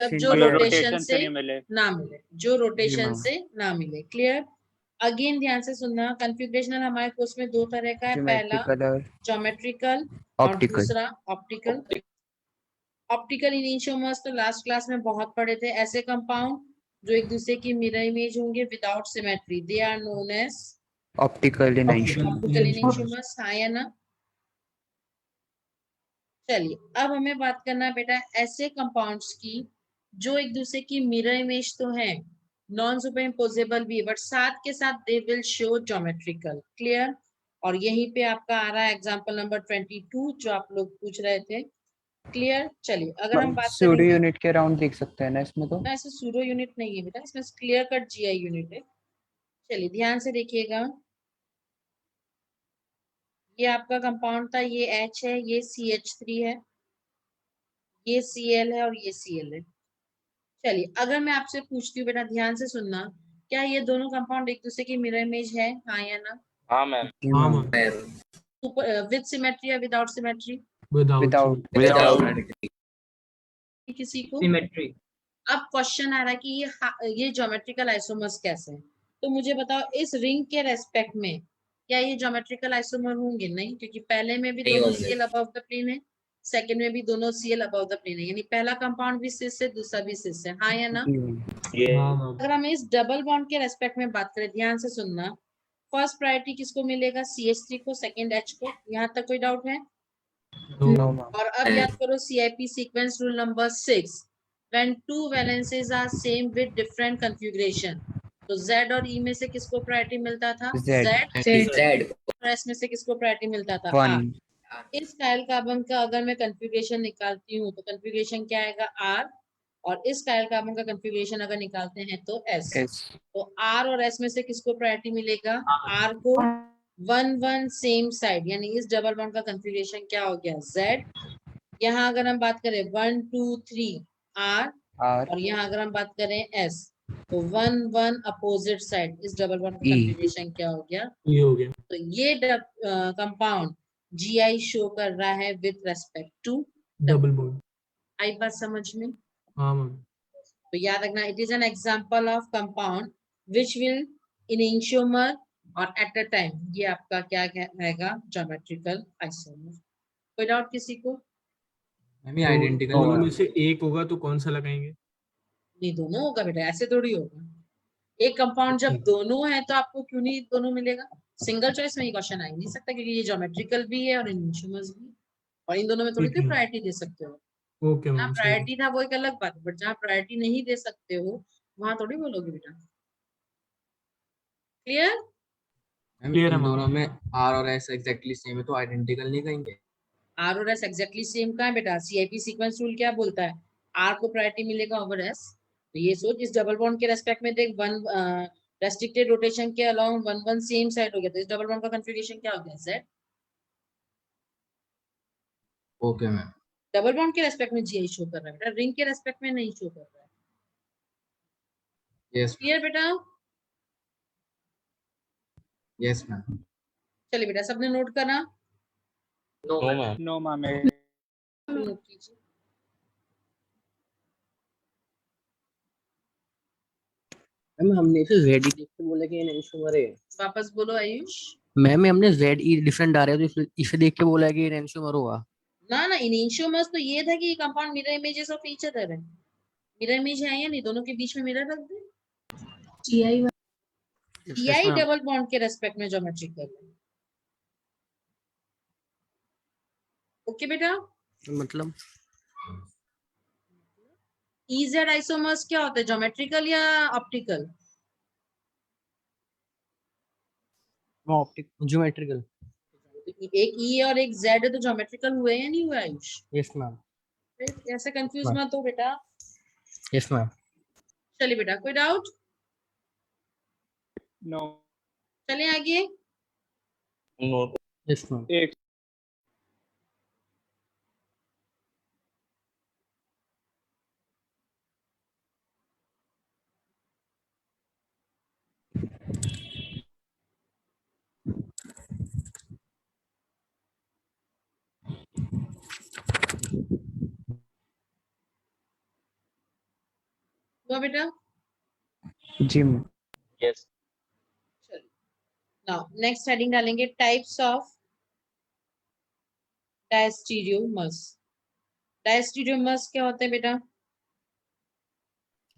तब जो मतलब रोटेशन से नहीं मिले, ना मिले, जो रोटेशन से ना मिले। क्लियर? अगेन ध्यान से सुनना, कन्फिग्रेशनल हमारे कोर्स में दो तरह का है, पहला ज्योमेट्रिकल और दूसरा ऑप्टिकल। ऑप्टिकल इनिशियोमर्स तो लास्ट क्लास में बहुत पढ़े थे, ऐसे कंपाउंड जो एक दूसरे की मिरर इमेज होंगे without symmetry, they are known as optical enantiomers. हाँ या ना? चलिए अब हमें बात करना है बेटा ऐसे कंपाउंड्स की जो एक दूसरे की मिरर इमेज तो है, नॉन सुपर इम्पोजेबल भी, बट साथ के साथ they will show geometrical. Clear? और यहीं पे आपका आ रहा है एग्जांपल नंबर 22 जो आप लोग पूछ रहे थे। क्लियर? चलिए अगर हम बात सूडो करेंगे, यूनिट के राउंड देख सकते हैं ना इसमें तो? ना ऐसे सूडो यूनिट नहीं है बेटा, इसमें क्लियर कट जीआई यूनिट है। चलिए ध्यान से देखिएगा, ये आपका कंपाउंड था, ये H है, ये CH3 है, ये Cl है और ये Cl है। चलिए अगर मैं आपसे पूछती हूँ बेटा, ध्यान से सुनना, क्या ये दोनों कंपाउंड एक दूसरे की मिरर इमेज है, हाँ या ना? हाँ मैम, विद सिमेट्री या विदाउट सिमेट्री? विदाउट किसी को सिमेट्री। अब क्वेश्चन आ रहा है कि ये ज्योमेट्रिकल आइसोमर्स कैसे हैं, तो मुझे बताओ इस रिंग के रेस्पेक्ट में क्या ये ज्योमेट्रिकल आइसोमर होंगे? नहीं, क्योंकि पहले में भी दोनों सीएल अबव द प्लेन है, सेकंड में भी दोनों सीएल अबव द प्लेन है, यानी पहला कंपाउंड भी सिस है, दूसरा भी सिस है, हाँ या ना? अगर हम इस डबल बॉन्ड के रेस्पेक्ट में बात करें, ध्यान से सुनना, फर्स्ट प्रायोरिटी किसको मिलेगा? CH3 को, सेकंड H को। यहाँ तक कोई डाउट है? और अब याद करो CIP sequence rule number 6, when two valences are same with different configuration, तो Z और E में से किसको प्रायोरिटी मिलता था? Z। और S में से किसको प्रायोरिटी मिलता था? R। इस कायल कार्बन का अगर मैं कंफिग्रेशन निकालती हूँ तो कंफिग्रेशन क्या आएगा? R। और इस कायल कार्बन का कंफिग्रेशन अगर निकालते हैं तो S। तो R और S में से किसको प्रायोरिटी मिलेगा? R को। 1 1 सेम साइड, यानी इस डबल बॉन्ड का कंफिग्रेशन क्या हो गया? Z। यहाँ अगर हम बात करें 1 2 3 R, और यहाँ अगर हम बात करें S, तो 1 1 अपोजिट साइड, इस डबल बॉन्ड का कंफिग्रेशन क्या हो गया? ये हो गया। तो ये कंपाउंड GI शो कर रहा है with respect to double bond. आई बात समझ में? हाँ मैम। तो याद रखना, it is an example of compound which will enantiomer और एट अ टाइम, ये आपका क्या रहेगा? Geometrical isomer. कोई डाउट किसी को? आइडेंटिकल दोनों में से एक होगा तो कौन सा लगाएंगे? नहीं, दोनों होगा बेटा, ऐसे थोड़ी होगा। एक कंपाउंड जब दोनों है तो आपको क्यों नहीं दोनों मिलेगा? सिंगल चॉइस में ये क्वेश्चन आ ही नहीं सकता, क्योंकि ये ज्योमेट्रिकल भी है और इनिशियोमर्स भी, और इन दोनों में थोड़ी कोई प्रायोरिटी दे सकते हो। ओके जहाँ मैम, प्रायोरिटी था वो एक अलग बात है, बट जहाँ प्रायोरिटी नहीं दे सकते हो वहां थोड़ी बोलोगे बेटा। क्लियर? क्लियर है। दोनों में R और S एग्जैक्टली सेम है तो आइडेंटिकल नहीं कहेंगे। R और S एग्जैक्टली सेम कहाँ है बेटा? CIP सीक्वेंस रूल क्या बोलता है? R को प्रायोरिटी मिलेगा ओवर S। तो ये सोच, इस डबल बॉन्ड के रेस्पेक्ट में देख, वन रेस्ट्रिक्टेड रोटेशन के अलोंग 1 1 सेम साइड हो गया, तो इस डबल बॉन्ड का कंफिग्रेशन क्या हो गया? Z। Okay ma'am. Double bond के रेस्पेक्ट में GI शो कर रहा है बेटा, रिंग के रेस्पेक्ट में नहीं शो कर रहा है। यस क्लियर बेटा? Yes ma'am. चलिए बेटा, सबने नोट करना? No ma'am, no ma'am. Note कीजिए। मैम हमने इसे जेड देख के बोला कि एनेंशियोमर है। वापस बोलो आयुष। मैम हमने जेड ई डिफरेंट आ रहा है तो इसे देख के बोला कि एनेंशियोमर होगा। ना ना, इनिशियोमर्स तो ये था कि compound mirror images of each other है। मिरर इमेज है या नहीं? दोनों के बीच में मिरर रख दे। GI डबल बॉन्ड के रेस्पेक्ट में ज्योमेट्रिकल है। ओके बेटा? मतलब EZ आइसोमर्स क्या होता है? ज्योमेट्रिकल या ऑप्टिकल? Optic geometrical. एक E और एक Z है तो ज्योमेट्रिकल हुए या नहीं हुए आयुष? Yes ma'am. ऐसे कंफ्यूज मत हो बेटा। Yes ma'am. चलिए बेटा, कोई डाउट? नो। चलिए आगे। नो। Yes ma'am. एक हुआ बेटा? जी मैम। Yes. चलो, नाउ नेक्स्ट हेडिंग डालेंगे टाइप्स ऑफ डायस्टीरियोमर्स। डायस्टीरियोमर्स क्या होते हैं बेटा?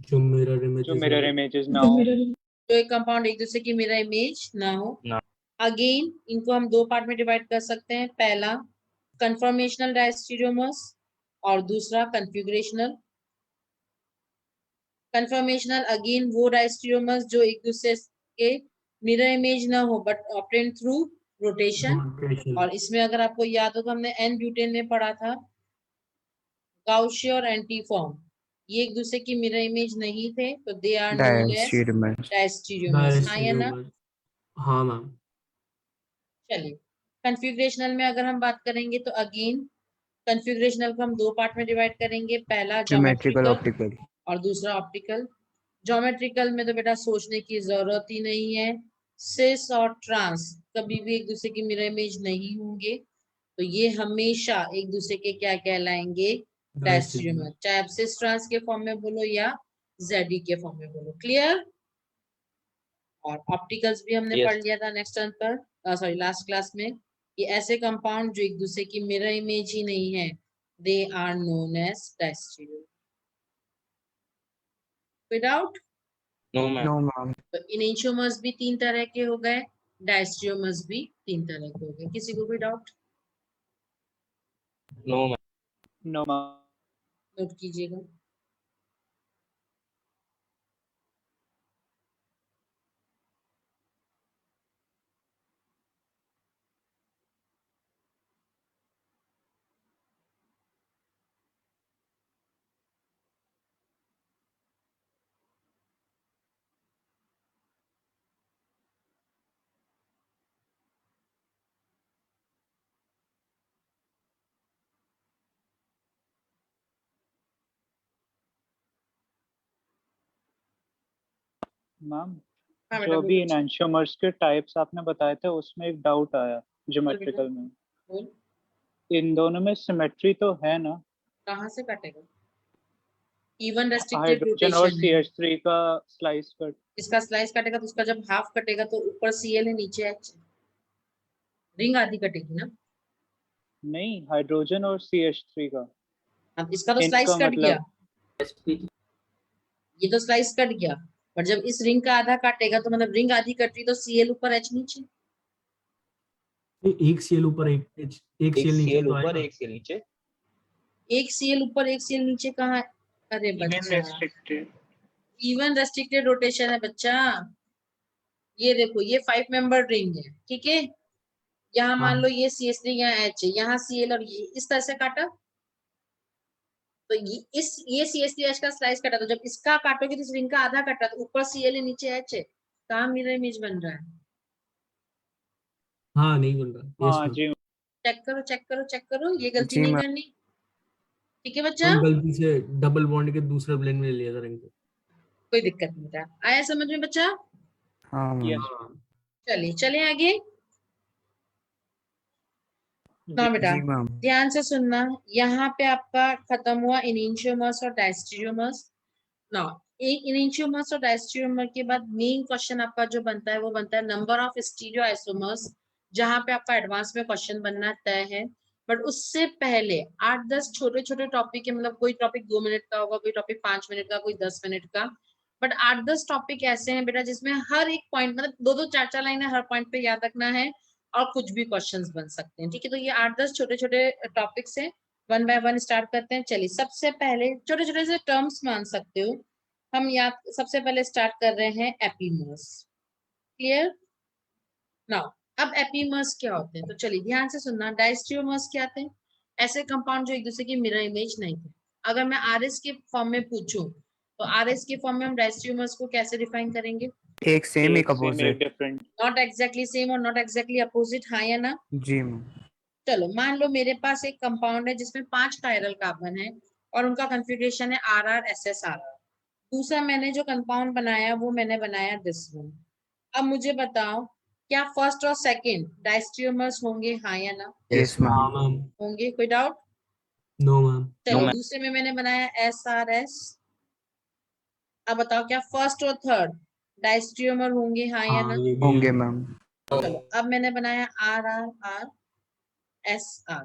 जो मिरर जो इमेजेस mirror images ना हो. जो एक कंपाउंड एक दूसरे की मिरर इमेज ना हो। ना. अगेन इनको हम दो पार्ट में डिवाइड कर सकते हैं, पहला कंफर्मेशनल डायस्टीरियोमर्स और दूसरा कन्फिगरेशनल। कंफर्मेशनल अगेन वो डायस्टीरियोमर्स जो एक दूसरे के मिरर इमेज ना हो बट ऑब्टेन थ्रू रोटेशन। और इसमें अगर आपको याद हो तो हमने एन ब्यूटेन में पढ़ा था गाउशी और एंटीफॉर्म, ये एक दूसरे की मिरर इमेज नहीं थे तो they are known as diastereomers. Diastereomers. हाँ या ना? हाँ मैम। चलिए, कन्फिगरेशनल में अगर हम बात करेंगे तो अगेन कन्फिगरेशनल को हम दो पार्ट में डिवाइड करेंगे, पहला ज्योमेट्रिकल ज्योमेट्रिकल ऑप्टिकल। और दूसरा ऑप्टिकल। ज्योमेट्रिकल में तो बेटा सोचने की जरूरत ही नहीं है, सिस और ट्रांस कभी भी एक दूसरे की मिरर इमेज नहीं होंगे, तो ये हमेशा एक दूसरे के क्या कहलाएंगे? डायस्टीरियोमर, चाहे आप सिस ट्रांस के फॉर्म में बोलो या जेडी के फॉर्म में बोलो। क्लियर? और ऑप्टिकल्स भी हमने Yes. पढ़ लिया था नेक्स्ट टर्न पर, सॉरी लास्ट क्लास में, कि ऐसे कंपाउंड जो एक दूसरे की मिरर इमेज ही नहीं है they are known as diastereo. कोई doubt? No ma'am. No ma'am. तो इनेंशियोमर्स भी तीन तरह के हो गए, डायस्ट्रियोमर्स भी तीन तरह के हो गए। किसी को कोई doubt? No ma'am. No, ma'am. Note कीजिएगा। मैम, हाँ बेटा जो भी बोलो। एनहांसियोमर्स के टाइप्स आपने बताए थे उसमें एक डाउट आया ज्योमेट्रिकल में। बोल, इन दोनों में सिमेट्री तो है ना? कहाँ से काटेगा? इवन रेस्ट्रिक्टेड हाइड्रोजन और रोटेशन है। CH3 का स्लाइस कट। इसका स्लाइस काटेगा तो उसका जब हाफ कटेगा तो ऊपर सीएल है नीचे एच, रिंग आधी कटेगी ना। नहीं, हाइड्रोजन और CH3 का। अब इसका तो स्लाइस इनका कट गया, मतलब ये तो स्लाइस कट गया, पर जब इस रिंग का आधा काटेगा तो मतलब रिंग आधी कट रही तो सीएल ऊपर एच नीचे। एक सीएल ऊपर एक एक सीएल नीचे CL तो ऊपर आएगा। एक CL नीचे. एक सीएल ऊपर एक सीएल नीचे कहाँ है? अरे इवन बच्चा, रेस्ट्रिक्टेड। इवन रेस्ट्रिक्टेड रोटेशन है बच्चा। ये देखो ये 5 मेंबर रिंग है, ठीक है, यहाँ मान हाँ। लो ये CH3 यहाँ H है, यहाँ CL और ये इस तरह से काटा, तो ये CH3H का स्लाइस काटा, तो जब इसका काटोगे तो इस रिंग का आधा काटा तो ऊपर CL है नीचे H है, कहाँ मिरर इमेज बन रहा है? हाँ नहीं बन रहा। यस हाँ मैम। जी। चेक करो चेक करो चेक करो, ये गलती जी नहीं मैम। करनी, ठीक है बच्चा? हम गलती से डबल बॉन्ड के दूसरे ब्लेंड में ले लिया करेंगे। कोई दिक्कत नहीं था, आया समझ में बच्चा? हाँ मैम। हाँ। चलिए चले आगे ना बेटा, जी मैम। ध्यान से सुनना, यहाँ पे आपका खत्म हुआ इनिशियोमर्स और डायस्टीरियोमर्स। ना इनिशियोमर्स और डायस्टीरियोमर के बाद मेन क्वेश्चन आपका जो बनता है वो बनता है नंबर ऑफ स्टीरियो आइसोमर्स, जहां पे आपका एडवांस में क्वेश्चन बनना तय है। बट उससे पहले 8-10 छोटे छोटे टॉपिक है, मतलब कोई टॉपिक 2 मिनट का होगा, कोई टॉपिक 5 मिनट का, कोई 10 मिनट का, बट 8-10 टॉपिक ऐसे हैं बेटा जिसमें हर एक पॉइंट मतलब 2-2 4-4 लाइन है, हर पॉइंट पे याद रखना है और कुछ भी क्वेश्चंस बन सकते हैं, ठीक है? तो ये 8-10 छोटे छोटे टॉपिक्स हैं, वन बाय वन स्टार्ट करते हैं। चलिए, सबसे पहले छोटे छोटे से टर्म्स मान सकते हो हम, याद सबसे पहले स्टार्ट कर रहे हैं एपीमर्स। क्लियर? नाउ अब एपीमर्स क्या होते हैं तो चलिए ध्यान से सुनना, डायस्ट्रियोमर्स क्या आते हैं? ऐसे कंपाउंड जो एक दूसरे की मिरर इमेज नहीं थे। अगर मैं आरएस के फॉर्म में पूछूं तो आरएस के फॉर्म में हम डायस्ट्रियोमर्स को कैसे डिफाइन करेंगे? एक सेम एक एक सेम एक opposite. Different. Not exactly same और नॉट एग्जैक्टली अपोजिट, हाँ या ना? जी मैम। चलो मान लो मेरे पास एक कंपाउंड है जिसमें 5 कायरल कार्बन है और उनका कॉन्फ़िगरेशन है RR-SS-RR। दूसरा मैंने जो कंपाउंड बनाया वो मैंने बनाया दिस वन। अब मुझे बताओ क्या फर्स्ट और सेकंड डायस्ट्रियोमर्स होंगे, हाँ या ना? यस हाँ मैम। मैम। होंगे, कोई डाउट? No ma'am. चलो ma'am. दूसरे में मैंने बनाया SRS, अब बताओ क्या फर्स्ट और थर्ड डायस्ट्रियोमर होंगे, हाँ या हाँ ना? ये होंगे भी मैम। चलो अब मैंने बनाया R R R S R,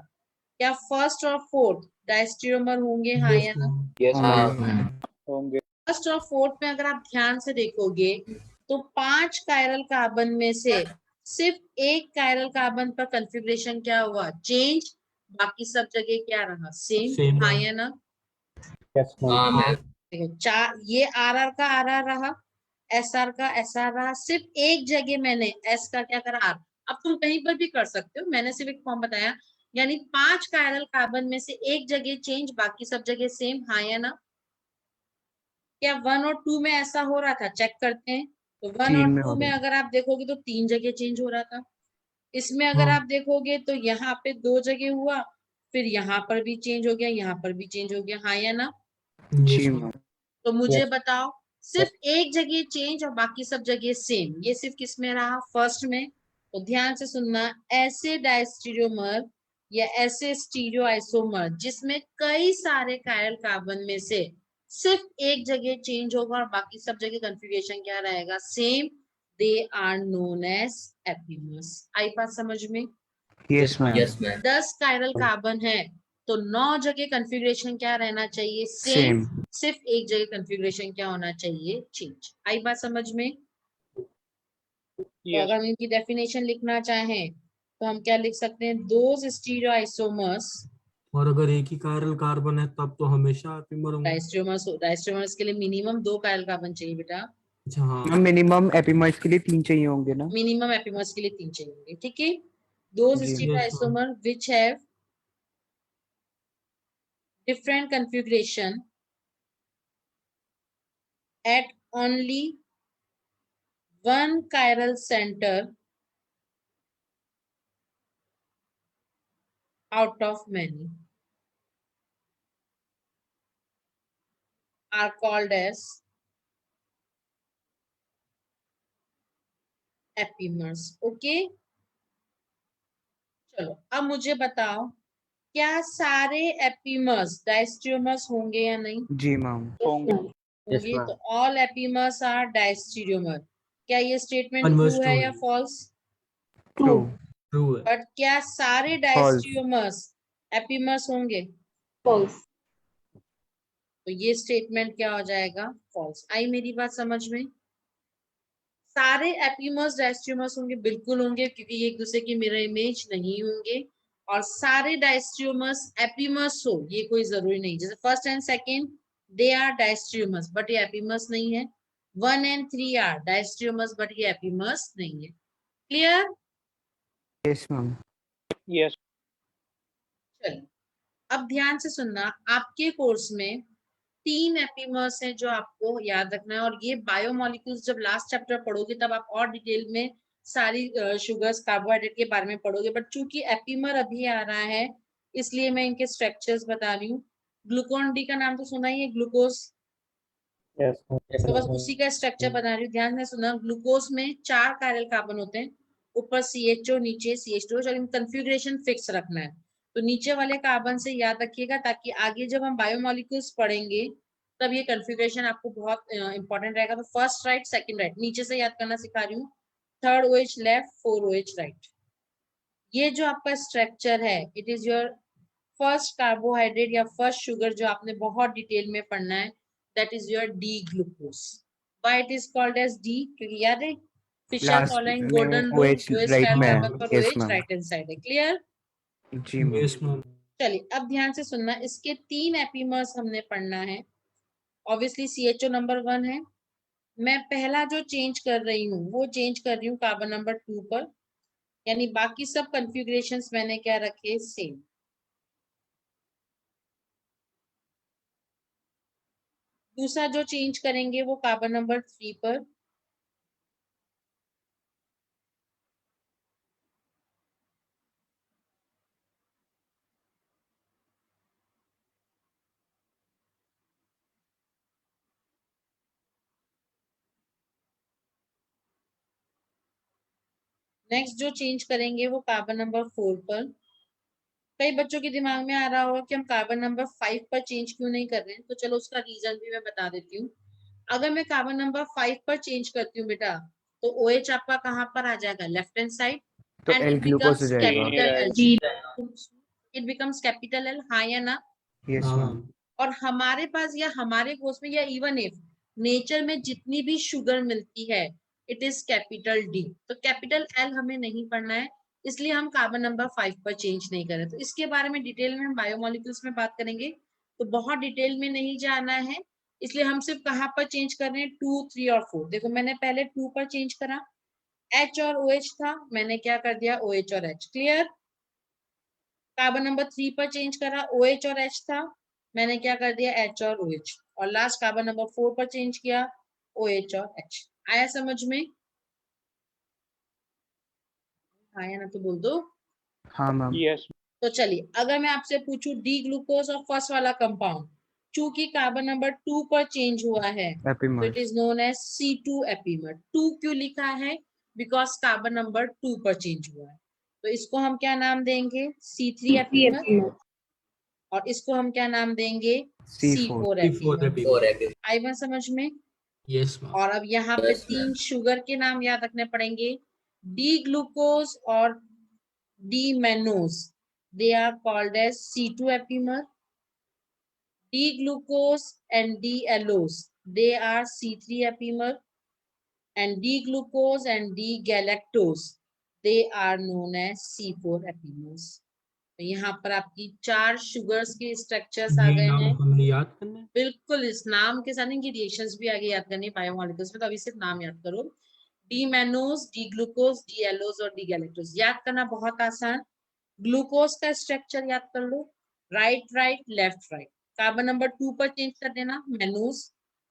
क्या फर्स्ट और फोर्थ डायस्ट्रियोमर होंगे, हाँ या ना? Yes, हाँ ma'am. मैम। होंगे। फर्स्ट और फोर्थ में अगर आप ध्यान से देखोगे तो 5 कायरल कार्बन में से सिर्फ एक कायरल कार्बन पर कॉन्फ़िगरेशन क्या हुआ, चेंज, बाकी सब जगह क्या रहा, सेम, सेम हाँ है। या ना? Yes, ma'am. हाँ मैम। देखो चार, ये आर आर का आर आर रहा, एस आर का एस आर रहा, सिर्फ एक जगह मैंने एस का क्या करा, आर। अब तुम कहीं पर भी कर सकते हो, मैंने सिर्फ एक फॉर्म बताया, यानी 5 कायरल कार्बन में से एक जगह चेंज, बाकी सब जगह सेम, हाँ या ना? क्या 1 और 2 में ऐसा हो रहा था, चेक करते हैं। तो 1 और 3 में 2 हो में गया। अगर आप देखोगे तो 3 जगह चेंज हो रहा था। इसमें अगर हाँ। आप देखोगे तो यहाँ पे 2 जगह हुआ, फिर यहाँ पर भी चेंज हो गया, यहाँ पर भी चेंज हो गया, हाँ या ना? जी यस मैम। मैम। तो मुझे Yes. बताओ, सिर्फ एक जगह चेंज और बाकी सब जगह सेम, ये सिर्फ किस में रहा, फर्स्ट में। तो ध्यान से सुनना, ऐसे डायस्टीरियोमर या ऐसे स्टीरियो आइसोमर जिसमें कई सारे कायरल कार्बन में से सिर्फ एक जगह चेंज होगा और बाकी सब जगह कॉन्फ़िगरेशन क्या रहेगा, same, they are known as epimers. आई बात समझ में? Yes ma'am. Yes ma'am. 10 chiral carbon है तो 9 जगह कॉन्फ़िगरेशन क्या रहना चाहिए, सेम, सेम। सिर्फ एक जगह कॉन्फ़िगरेशन क्या होना चाहिए, चेंज। आई बात समझ में? तो Yes. अगर हम इनकी डेफिनेशन लिखना चाहें तो हम क्या लिख सकते हैं, दोज स्टीरियो आइसोमर्स, और अगर एक ही कायरल कार्बन है तब तो हमेशा एपिमर होंगे। डायस्ट्रोमर्स के लिए मिनिमम 2 कायरल कार्बन चाहिए बेटा, अच्छा हाँ। मैम मिनिमम एपिमर्स के लिए 3 चाहिए होंगे ना? मिनिमम एपिमर्स के लिए 3 चाहिए होंगे, ठीक है। दोज जी। Stereo yes ma'am. Isomer which have different configuration at only one chiral center out of many are called as epimers. Okay, चलो अब मुझे बताओ, क्या सारे एपिमर्स डायस्ट्रियोमर्स होंगे या नहीं? जी मैम। होंगे। यस होंगे। मैम। तो ऑल एपिमर्स आर डायस्ट्रियोमर, क्या ये स्टेटमेंट कन्वर्स ट्रू टू है है। या फॉल्स? ट्रू। ट्रू है। बट क्या सारे फॉल्स। डायस्ट्रियोमर्स एपिमर्स होंगे? तो ये स्टेटमेंट क्या हो जाएगा, फॉल्स। आई मेरी बात समझ में? सारे एपिमर्स डायस्ट्रियोमर्स होंगे, बिल्कुल होंगे, क्योंकि ये एक दूसरे की मिरर इमेज नहीं होंगे। और सारे डायस्ट्रियोमर्स एपिमर्स हो ये कोई जरूरी नहीं, जैसे first and second they are diastereomers but ये एपिमर्स नहीं है, 1 एंड 3 आर डायस्ट्रियोमर्स बट ये एपिमर्स नहीं है। क्लियर? Yes ma'am. Yes. चलिए अब ध्यान से सुनना, आपके कोर्स में 3 एपिमर्स हैं जो आपको याद रखना है, और ये बायोमोलिक्यूल्स जब लास्ट चैप्टर पढ़ोगे तब आप और डिटेल में सारी शुगर्स कार्बोहाइड्रेट के बारे में पढ़ोगे, बट चूंकि एपिमर अभी आ रहा है इसलिए मैं इनके स्ट्रक्चर्स बता रही हूँ। ग्लूकोन डी का नाम तो सुना ही है, ग्लूकोज, Yes. तो बस उसी का स्ट्रक्चर बता रही हूँ, ध्यान से सुना। ग्लूकोज में 4 कायरल कार्बन होते हैं, ऊपर CHO नीचे CH2, और इन कन्फिग्रेशन फिक्स रखना है। तो नीचे वाले कार्बन से याद रखिएगा ताकि आगे जब हम बायोमोलिक्यूल्स पढ़ेंगे तब ये कन्फिग्रेशन आपको बहुत इंपॉर्टेंट रहेगा। तो फर्स्ट राइट सेकंड राइट नीचे से याद करना सिखा रही हूँ, 3rd OH left 4 OH right. ये जो आपका स्ट्रक्चर है it is your first carbohydrate या फर्स्ट शुगर जो आपने बहुत डिटेल में पढ़ना है, that is your D glucose. Why it is called as D, क्योंकि याद है फिशर लास्ट फॉलोइंग में golden rule, OH lowest right chiral में कार्बन है। पर yes OH ma'am. Right hand side है। क्लियर? जी मैम। Yes ma'am. चलिए अब ध्यान से सुनना, इसके 3 एपिमर्स हमने पढ़ना है। ऑब्वियसली CHO नंबर 1 है, मैं पहला जो चेंज कर रही हूँ वो चेंज कर रही हूँ कार्बन नंबर 2 पर, यानी बाकी सब कन्फिग्रेशंस मैंने क्या रखे, सेम। दूसरा जो चेंज करेंगे वो कार्बन नंबर 3 पर, नेक्स्ट जो चेंज करेंगे वो कार्बन नंबर 4 पर। कई बच्चों के दिमाग में आ रहा होगा कि हम कार्बन नंबर 5 पर चेंज क्यों नहीं कर रहे हैं, तो चलो उसका रीजन भी मैं बता देती हूँ। अगर मैं कार्बन नंबर 5 पर चेंज करती हूँ बेटा, तो OH आपका कहाँ पर आ जाएगा? लेफ्ट हैंड साइड, तो एंड L इट ग्लूकोज हो बिकम्स जाएगा। Capital Right. L, it becomes capital L, हाँ या ना? यस हाँ मैम। और हमारे पास या हमारे कोर्स में या इवन इफ नेचर में जितनी भी शुगर मिलती है, इट इज कैपिटल D। तो कैपिटल L हमें नहीं पढ़ना है, इसलिए हम कार्बन नंबर 5 पर चेंज नहीं करें। तो इसके बारे में डिटेल में हम बायोमोलिक्यूल्स में बात करेंगे, तो बहुत डिटेल में नहीं जाना है, इसलिए हम सिर्फ कहाँ पर चेंज कर रहे हैं? 2, 3 और 4। देखो मैंने पहले 2 पर चेंज करा, H और OH था, मैंने क्या कर दिया? OH और H। क्लियर? कार्बन नंबर 3 पर चेंज करा, OH और H था, मैंने क्या कर दिया? H और OH। और लास्ट कार्बन नंबर 4 पर चेंज किया, OH और H। आया समझ में? आया ना तो बोल दो। हाँ मैम। यस तो चलिए, अगर मैं आपसे पूछूं डी ग्लूकोज और फर्स्ट वाला कंपाउंड, चूंकि कार्बन नंबर 2 पर चेंज हुआ है, तो it epimers. Is known as C2 epimer. 2 क्यों लिखा है? बिकॉज कार्बन नंबर 2 पर चेंज हुआ है। तो इसको हम क्या नाम देंगे? C3 epimer. और इसको हम क्या नाम देंगे? C4। C4 C4 epimer. Epimer. आई बात समझ में? Yes ma'am. और अब यहाँ पे 3 शुगर के नाम याद रखने पड़ेंगे, डी ग्लूकोज और D mannose, they are called as C2 epimer. D-glucose and D-allose, they are C3 epimer. And D-glucose and D-galactose, they are known as C4 epimers. तो यहाँ पर आपकी 4 शुगर्स के स्ट्रक्चर्स आ ये गए नाम हैं। हमें याद करना है। बिल्कुल, इस नाम के साथ इनकी रिएक्शंस भी आगे याद करनी है बायोमोलिक्यूल्स में, तो अभी सिर्फ नाम याद करो। D mannose, D glucose, D allose और डी गैलेक्टोज। याद करना बहुत आसान। ग्लूकोज का स्ट्रक्चर याद कर लो, right right left right. Carbon number 2 पर चेंज कर देना मैनोज,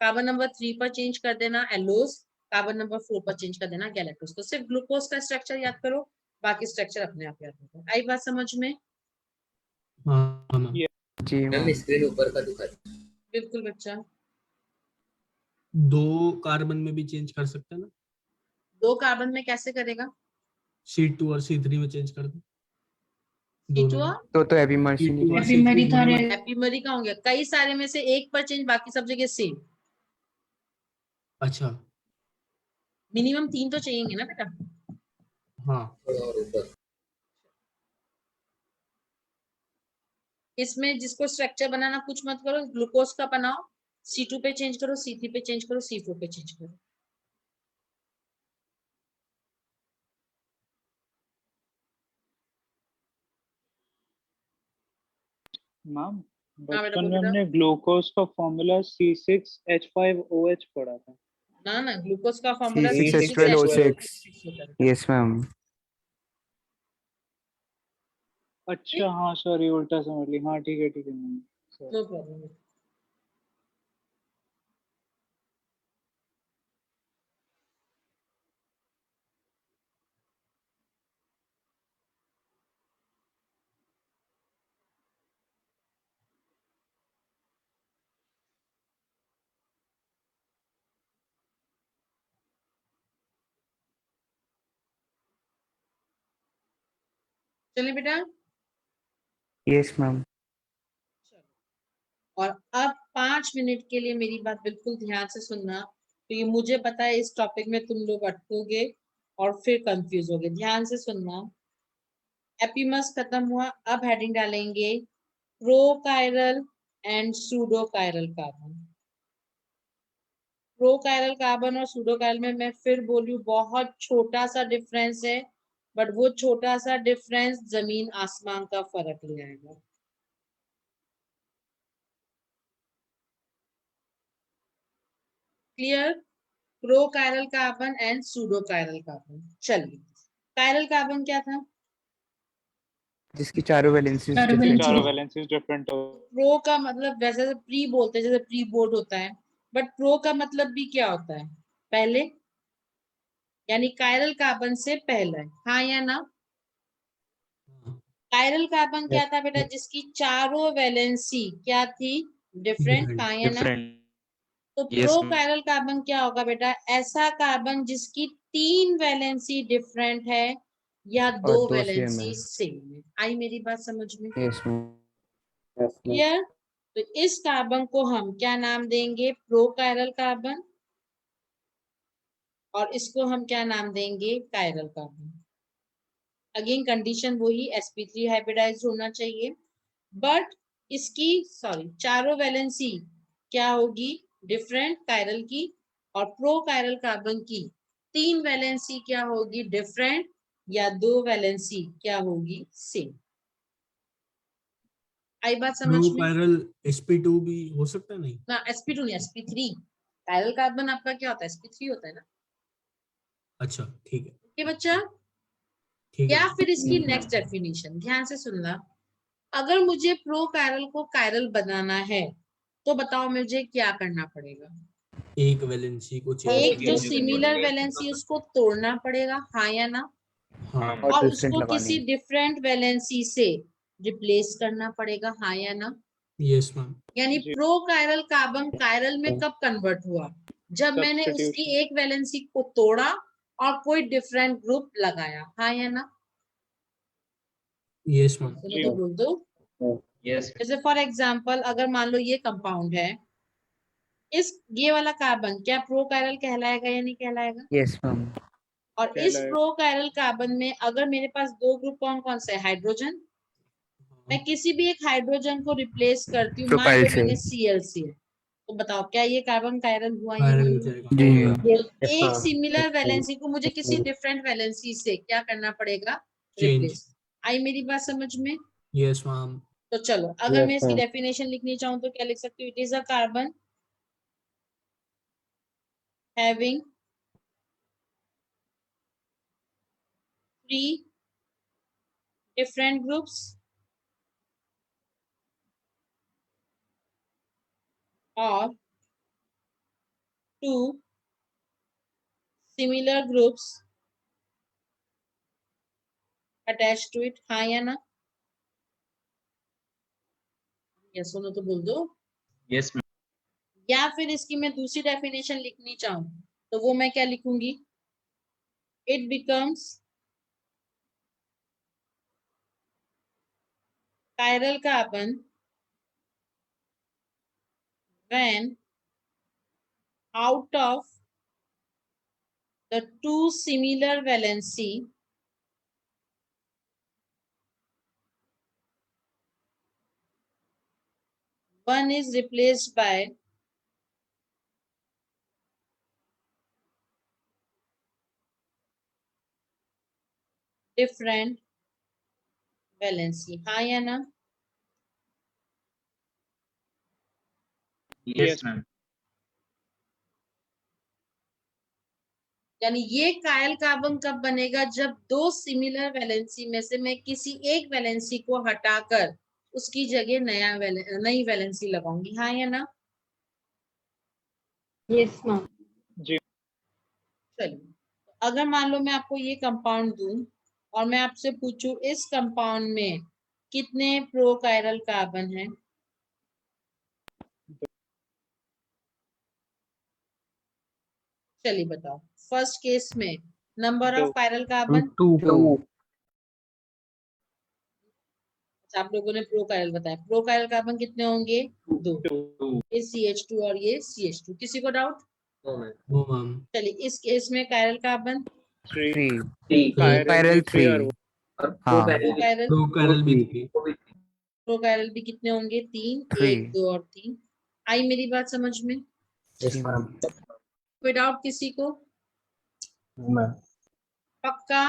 कार्बन नंबर 3 पर चेंज कर देना एलोज, कार्बन नंबर 4 पर चेंज कर देना गैलेक्टोज। तो सिर्फ ग्लूकोज का स्ट्रक्चर याद करो, बाकी स्ट्रक्चर अपने आप याद होगा। आई बात समझ में? हाँ मैम। जी मैम। स्क्रीन ऊपर का दिखा। बिल्कुल बच्चा। 2 कार्बन में भी चेंज कर सकते हैं ना? 2 कार्बन में कैसे करेगा? C2 और C3 में चेंज कर दो। C2 दोनों में। तो एपिमर्स ही C2 और निकले। C3 दोनों में। एपीमरी का होंगे कई सारे में से एक पर चेंज, बाकी सब जगह सेम। अच्छा। मिनिमम 3 तो चाहिए ना बेटा। हाँ। इसमें जिसको स्ट्रक्चर बनाना कुछ मत करो, ग्लूकोज का बनाओ, C2 पे चेंज करो, C3 पे चेंज करो, C4 पे चेंज करो। मैम, हाँ बेटा बचपन बोल में बेटा। हमने ग्लूकोज का फॉर्मूला C6H5OH पढ़ा था। ना ग्लूकोज का फॉर्मूला C6H12O6। Yes ma'am. अच्छा हाँ सॉरी, उल्टा समझ ली। हाँ ठीक है मैम। No problem. चलिए बेटा। Yes ma'am. और अब 5 मिनट के लिए मेरी बात बिल्कुल ध्यान से सुनना, तो ये मुझे पता है इस टॉपिक में तुम लोग अटकोगे और फिर कंफ्यूज होगे। ध्यान से सुनना। एपीमस खत्म हुआ, अब हेडिंग डालेंगे प्रोकायरल एंड सूडोकायरल कार्बन। प्रोकायरल कार्बन और सूडोकायरल में मैं फिर बोलूं बहुत छोटा सा डिफरेंस है, बट वो छोटा सा डिफरेंस जमीन आसमान का फर्क ले आएगा। Clear? Prochiral carbon and pseudochiral carbon. चलिए, कायरल कार्बन क्या था? जिसकी चारों वैलेंसीज चारों डिफरेंट। वैलेंसीज डिफरेंट हो। प्रो का मतलब वैसे प्री बोलते हैं, जैसे प्री बोर्ड होता है, बट प्रो का मतलब भी क्या होता है? पहले, यानी कायरल कार्बन से पहले, हाँ या ना? कायरल कार्बन क्या था बेटा? जिसकी चारों वैलेंसी क्या थी? डिफरेंट, हाँ या ना? Different. तो Yes, pro ma'am. Chiral carbon क्या होगा बेटा? ऐसा कार्बन जिसकी 3 वैलेंसी डिफरेंट है या 2 2 सेम वैलेंसी है। सेम है। आई मेरी बात समझ में? Yes ma'am. क्लियर? तो इस कार्बन को हम क्या नाम देंगे? प्रोकायरल कार्बन। और इसको हम क्या नाम देंगे? Chiral carbon. अगेन कंडीशन वही, sp3 हाइब्रिडाइज्ड होना चाहिए, बट इसकी चारों वैलेंसी क्या होगी? डिफरेंट कायरल की, और प्रो कायरल कार्बन की 3 वैलेंसी क्या होगी? डिफरेंट, या 2 वैलेंसी क्या होगी? सेम। आई बात समझ प्रो में? पैरल sp2 भी हो सकता है? नहीं, ना sp2 नहीं, sp3। कायरल कार्बन आपका क्या होता है? sp3 होता है ना। अच्छा ठीक है, ओके बच्चा। ठीक है या मैम। फिर इसकी नेक्स्ट डेफिनेशन ध्यान से सुनना। अगर मुझे प्रो कायरल को कायरल बनाना है तो बताओ मुझे क्या करना पड़ेगा? एक वैलेंसी को चेंज एक जो करना सिमिलर वैलेंसी उसको तोड़ना पड़ेगा, हाँ या ना? हाँ और और डिफरेंट उसको लगानी किसी है। डिफरेंट वैलेंसी से रिप्लेस करना पड़ेगा, हाँ या ना? Yes ma'am. यानी जी। प्रो कायरल कार्बन कायरल में कब कन्वर्ट हुआ? जब मैंने उसकी सब्स्टिट्यूशन। एक वैलेंसी को तोड़ा और कोई डिफरेंट ग्रुप लगाया, हाँ या ना? Yes ma'am. सुनो तो बोल दो। Yes. जैसे फॉर एग्जाम्पल अगर मान लो ये कंपाउंड है, ये वाला कार्बन क्या प्रो कायरल कहलाएगा या नहीं कहलाएगा? Yes ma'am. और इस प्रो कायरल कार्बन में अगर मेरे पास 2 ग्रुप कौन कौन से है? हाइड्रोजन। मैं किसी भी एक हाइड्रोजन को रिप्लेस करती हूँ, मान प्रोकाइल लो से। मैंने Cl तो बताओ क्या ये कार्बन कायरल हुआ या पैरल नहीं हो हुआ? जाएगा। जी। तो एक सिमिलर वैलेंसी को मुझे किसी डिफरेंट वैलेंसी से क्या करना पड़ेगा? चेंज। रिप्लेस। आई मेरी बात समझ में? Yes ma'am. तो चलो अगर मैं इसकी डेफिनेशन लिखनी चाहूँ तो क्या लिख सकती हूँ? It is a carbon having 3 different groups or 2 similar groups attached to it, हाँ या ना? या सुनो तो बोल दो। Yes, ma'am. या फिर इसकी मैं दूसरी डेफिनेशन लिखनी चाहूँ तो वो मैं क्या लिखूंगी? It becomes chiral carbon when out of the 2 similar valency one is replaced by different valency, हाँ या ना? Yes, ma'am. यानी ये कायल कार्बन कब बनेगा? जब 2 सिमिलर वैलेंसी में से मैं किसी एक वैलेंसी को हटाकर उसकी जगह नई वैलेंसी लगाऊंगी, हाँ या ना? Yes ma'am. जी। चलिए अगर मान लो मैं आपको ये कंपाउंड दूं और मैं आपसे पूछूं इस कंपाउंड में कितने प्रोकायरल कार्बन हैं? चलिए बताओ। फर्स्ट केस में नंबर ऑफ 2। Chiral carbon, 2। आप लोगों ने प्रोकायरल बताया, प्रोकायरल कार्बन कितने होंगे? 2। 2। ये CH2 और ये CH2, किसी को डाउट? वो मैम। चलिए इस केस में कायरल कार्बन 3। 3। कायरल पैरल भी 3 और 3। हाँ। प्रोकायरल प्रो पैरल भी थी। प्रोकायरल भी कितने होंगे? 3, 1, 3। 2 और 3। आई मेरी बात समझ में? जी मैम। कोई डाउट किसी को? पक्का?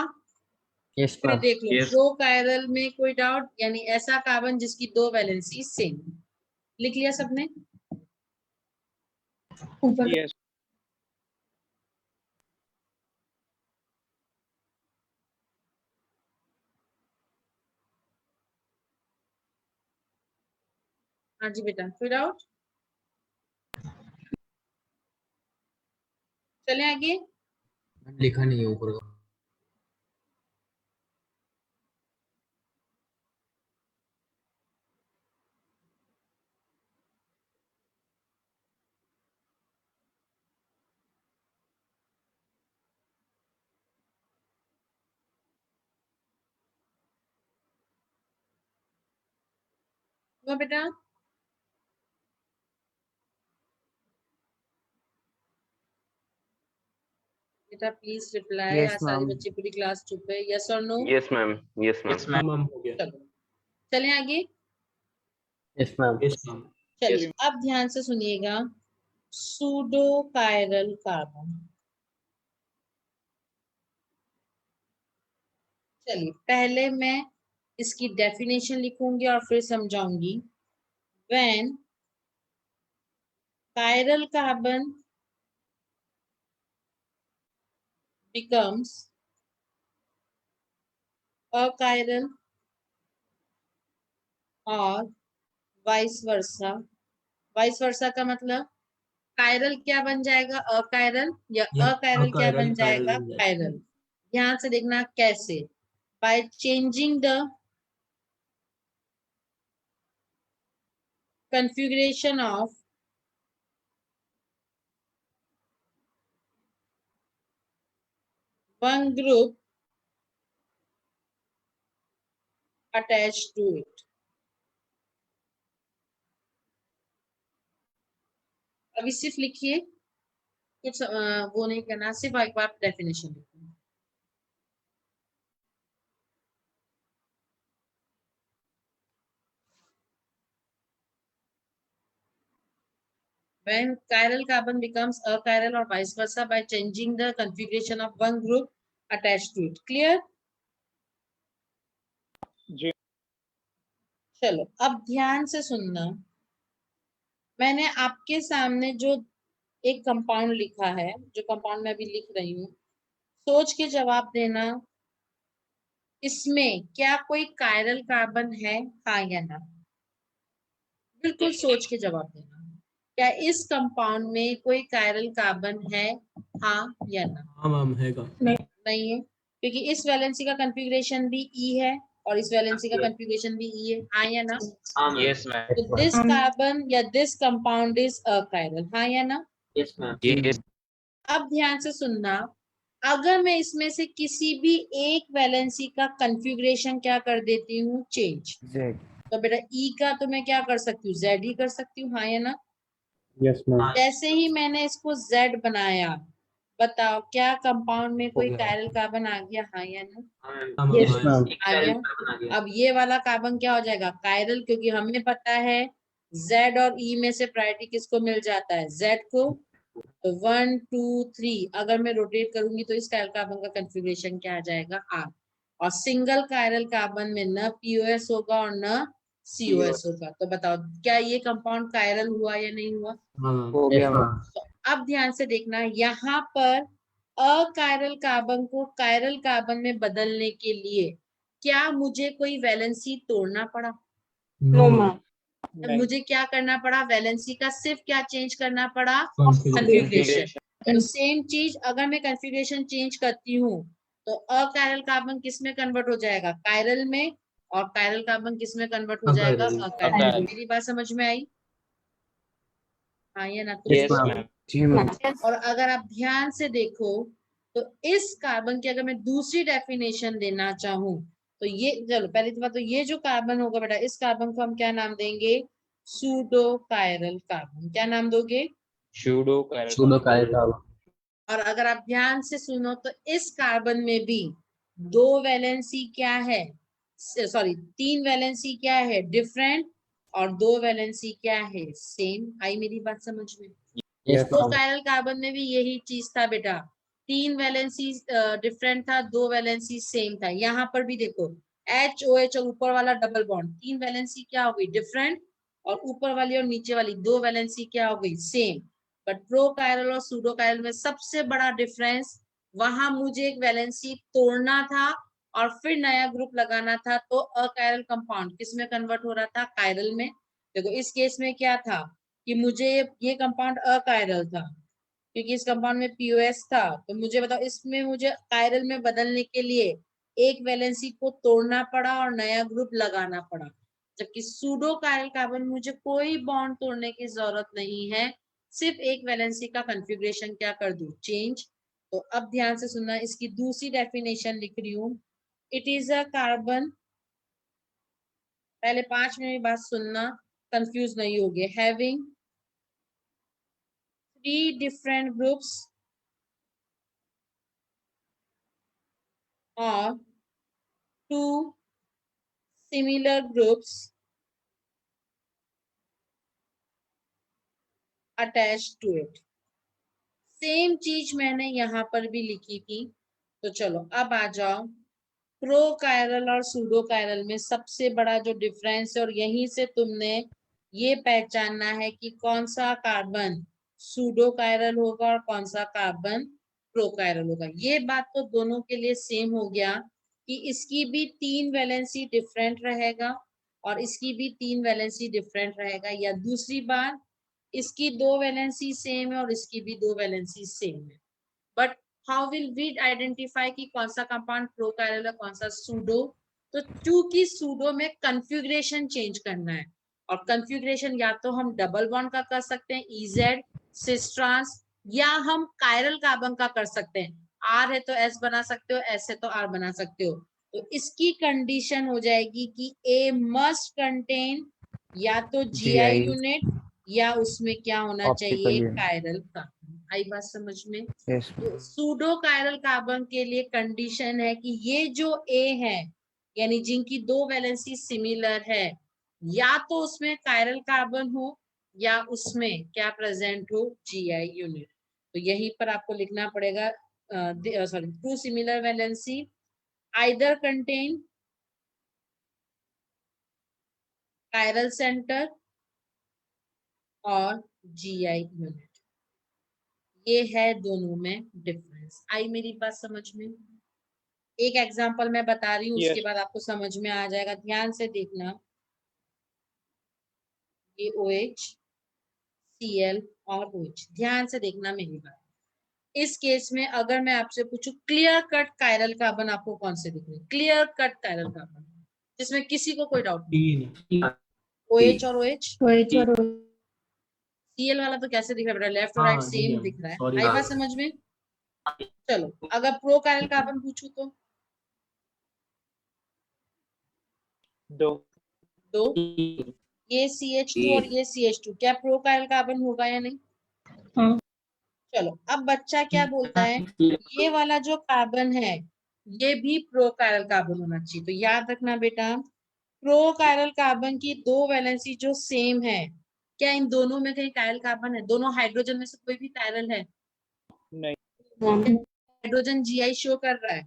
यस फिर मैम। देख लो Yes. प्रोकायरल में कोई डाउट? यानी ऐसा कार्बन जिसकी 2 वैलेंसी सेम। लिख लिया सबने? ऊपर यस। हाँ जी बेटा, कोई डाउट? चले आगे। लिखा नहीं है ऊपर का। वो बेटा बेटा प्लीज रिप्लाई। Yes, आज सारी ma'am. बच्चे पूरी क्लास चुप है। यस और no? Yes, ma'am. Yes, ma'am. Yes, हाँ ma'am. मैम हो गया। चलो चलें आगे। Yes, ma'am. Yes ma'am. चलिए अब ध्यान से सुनिएगा, सूडो कायरल कार्बन। चलिए पहले मैं इसकी डेफिनेशन लिखूंगी और फिर समझाऊंगी। When chiral carbon becomes achiral और वाइस वर्सा का मतलब कायरल क्या बन जाएगा, अकायरल, या या अकायरल क्या अकायरल बन कायरल जाएगा, बन जाएगा। कायरल। ध्यान से देखना कैसे, by changing the configuration of one group attached to it। अभी सिर्फ लिखिए, कुछ वो नहीं करना, सिर्फ एक बार डेफिनेशन लिखिए। When chiral carbon becomes achiral or vice versa by changing the configuration of one group attached to it। Clear? जी चलो अब ध्यान से सुनना, मैंने आपके सामने जो एक कंपाउंड लिखा है, जो कंपाउंड मैं अभी लिख रही हूँ, सोच के जवाब देना, इसमें क्या कोई कायरल कार्बन है, हाँ या ना? बिल्कुल सोच के जवाब देना, क्या इस कंपाउंड में कोई कायरल कार्बन है, हाँ या ना? हाँ मैम हैगा। नहीं है, क्योंकि इस वैलेंसी का कन्फिगरेशन भी ई है और इस वैलेंसी का कन्फिगरेशन भी ई है, हाँ या ना? Yes, ma'am. तो दिस कार्बन या दिस कंपाउंड इज अकायरल, हाँ या ना? Yes, ma'am. Yes. अब ध्यान से सुनना, अगर मैं इसमें से किसी भी एक वैलेंसी का कन्फिगरेशन क्या कर देती हूँ, चेंज, Z. तो बेटा ई का तो मैं क्या कर सकती हूँ, जेड ही कर सकती हूँ, हाँ या ना? Yes ma'am. जैसे ही मैंने इसको जेड बनाया, बताओ क्या कंपाउंड में कोई गया। कायरल कार्बन आ गया, हाँ या ना? हाँ मैम Yes, आया। ma'am. आ गया। अब ये वाला कार्बन क्या हो जाएगा, कायरल, क्योंकि हमें पता है Z और E में से प्रायोरिटी किसको मिल जाता है, Z को। तो 1 2 3 अगर मैं रोटेट करूंगी तो इस कायरल कार्बन का कन्फिगरेशन क्या आ जाएगा, R। और सिंगल कायरल कार्बन में न POS होगा और न COS होगा। तो बताओ क्या ये कंपाउंड कायरल हुआ या नहीं हुआ? हाँ मैम। हो Yes, गया ma'am. मैम। तो अब ध्यान से देखना, यहाँ पर अकायरल कार्बन को कायरल कार्बन में बदलने के लिए क्या मुझे कोई वैलेंसी तोड़ना पड़ा? No ma'am. नहीं मुझे क्या करना पड़ा, वैलेंसी का सिर्फ क्या चेंज करना पड़ा, कॉन्फ़िगरेशन। कन्फिगरेशन। तो सेम चीज अगर मैं कन्फिगरेशन चेंज करती हूँ तो अकायरल कार्बन किस में कन्वर्ट हो जाएगा, कायरल में, और कायरल कार्बन किस में कन्वर्ट हो जाएगा, अकायरल। अकायरल। अकायरल। मेरी बात समझ में आई, हाँ या ना? Yes, तो ma'am. जी मैम। और अगर आप ध्यान से देखो तो इस कार्बन की अगर मैं दूसरी डेफिनेशन देना चाहूँ तो ये, चलो पहली बात तो ये जो कार्बन होगा बेटा, इस कार्बन को हम क्या नाम देंगे, सूडो कायरल कार्बन। क्या नाम दोगे? Pseudo chiral Pseudo carbon. chiral carbon. और अगर आप ध्यान से सुनो तो इस कार्बन में भी दो वैलेंसी क्या है, सॉरी 3 वैलेंसी क्या है, डिफरेंट, और 2 वैलेंसी क्या है, सेम। आई मेरी बात समझ में? Yes, दो ma'am. कायरल कार्बन में भी यही चीज था बेटा, 3 वैलेंसी डिफरेंट था, 2 वैलेंसी सेम था। यहाँ पर भी देखो HOH और ऊपर वाला डबल बॉन्ड, 3 वैलेंसी क्या हो गई, डिफरेंट, और ऊपर वाली और नीचे वाली 2 वैलेंसी क्या हो गई, सेम। बट प्रो कायरल और सूडो कायरल में सबसे बड़ा डिफरेंस, वहां मुझे एक वैलेंसी तोड़ना था और फिर नया ग्रुप लगाना था, तो अकायरल कंपाउंड किस में कन्वर्ट हो रहा था, कायरल में। देखो इस केस में क्या था कि मुझे ये कंपाउंड अकायरल था क्योंकि इस कंपाउंड में POS था, तो मुझे बताओ इसमें मुझे कायरल में बदलने के लिए एक वैलेंसी को तोड़ना पड़ा और नया ग्रुप लगाना पड़ा। जबकि सूडो कायरल कार्बन मुझे कोई बॉन्ड तोड़ने की जरूरत नहीं है, सिर्फ एक वैलेंसी का कन्फिगरेशन क्या कर दूं, चेंज। तो अब ध्यान से सुनना, इसकी दूसरी डेफिनेशन लिख रही हूँ, इट इज अ कार्बन, पहले 5 में बात सुनना, कंफ्यूज नहीं होगे, having 3 different groups or two similar groups attached to it. Same चीज मैंने यहाँ पर भी लिखी थी। तो चलो अब आ जाओ, प्रोकायरल और सूडोकायरल में सबसे बड़ा जो डिफरेंस है, और यहीं से तुमने ये पहचानना है कि कौन सा कार्बन सूडोकायरल होगा और कौन सा कार्बन प्रोकायरल होगा। ये बात तो दोनों के लिए सेम हो गया कि इसकी भी 3 वैलेंसी डिफरेंट रहेगा और इसकी भी 3 वैलेंसी डिफरेंट रहेगा, या दूसरी बात इसकी 2 वैलेंसी सेम है और इसकी भी 2 वैलेंसी सेम है। But how will we identify कि कौन सा कंपाउंड प्रोकायरल है कौन सा सूडो? तो चूंकि सूडो में कन्फिग्रेशन चेंज करना है, और कन्फिग्रेशन या तो हम डबल बॉन्ड का कर सकते हैं इजेड सिस ट्रांस, या हम कायरल कार्बन का कर सकते हैं। आर है तो एस बना सकते हो, एस है तो आर बना सकते हो। तो इसकी कंडीशन हो जाएगी कि ए मस्ट कंटेन या तो जीआई यूनिट या उसमें क्या होना चाहिए, कायरल कार्बन। आई बात समझ में? तो सूडो कायरल कार्बन के लिए कंडीशन है कि ये जो ए है, यानी जिनकी 2 वैलेंसी सिमिलर है, या तो उसमें कायरल कार्बन हो या उसमें क्या प्रेजेंट हो, जीआई यूनिट। तो यहीं पर आपको लिखना पड़ेगा, sorry, 2 similar valency either contain chiral centre और जीआई यूनिट। ये है दोनों में डिफरेंस। आई मेरी बात समझ में? एक एग्जांपल मैं बता रही हूँ, उसके Yes. बाद आपको समझ में आ जाएगा। ध्यान से देखना, ये OH Cl और OH, ध्यान से देखना मेरी बात। इस केस में अगर मैं आपसे पूछूं क्लियर कट कायरल कार्बन आपको कौन से दिख रहे हैं? क्लियर कट कायरल कार्बन जिसमें किसी को कोई डाउट नहीं। OH और OH, Cl वाला तो कैसे दिख रहा है बेटा? लेफ्ट और राइट सेम दिख रहा है। आई बात समझ में? चलो अगर प्रो कायरल कार्बन पूछूं तो दो, ये CH2 और ये CH2 क्या प्रो कायरल कार्बन होगा या नहीं? चलो अब बच्चा क्या बोलता है, ये वाला जो कार्बन है ये भी प्रो कायरल कार्बन होना चाहिए। तो याद रखना बेटा, प्रो कायरल कार्बन की 2 वैलेंसी जो सेम है, क्या इन दोनों में कहीं कायरल कार्बन है? दोनों हाइड्रोजन में से कोई भी कायरल है? नहीं। हाइड्रोजन जीआई शो कर रहा है?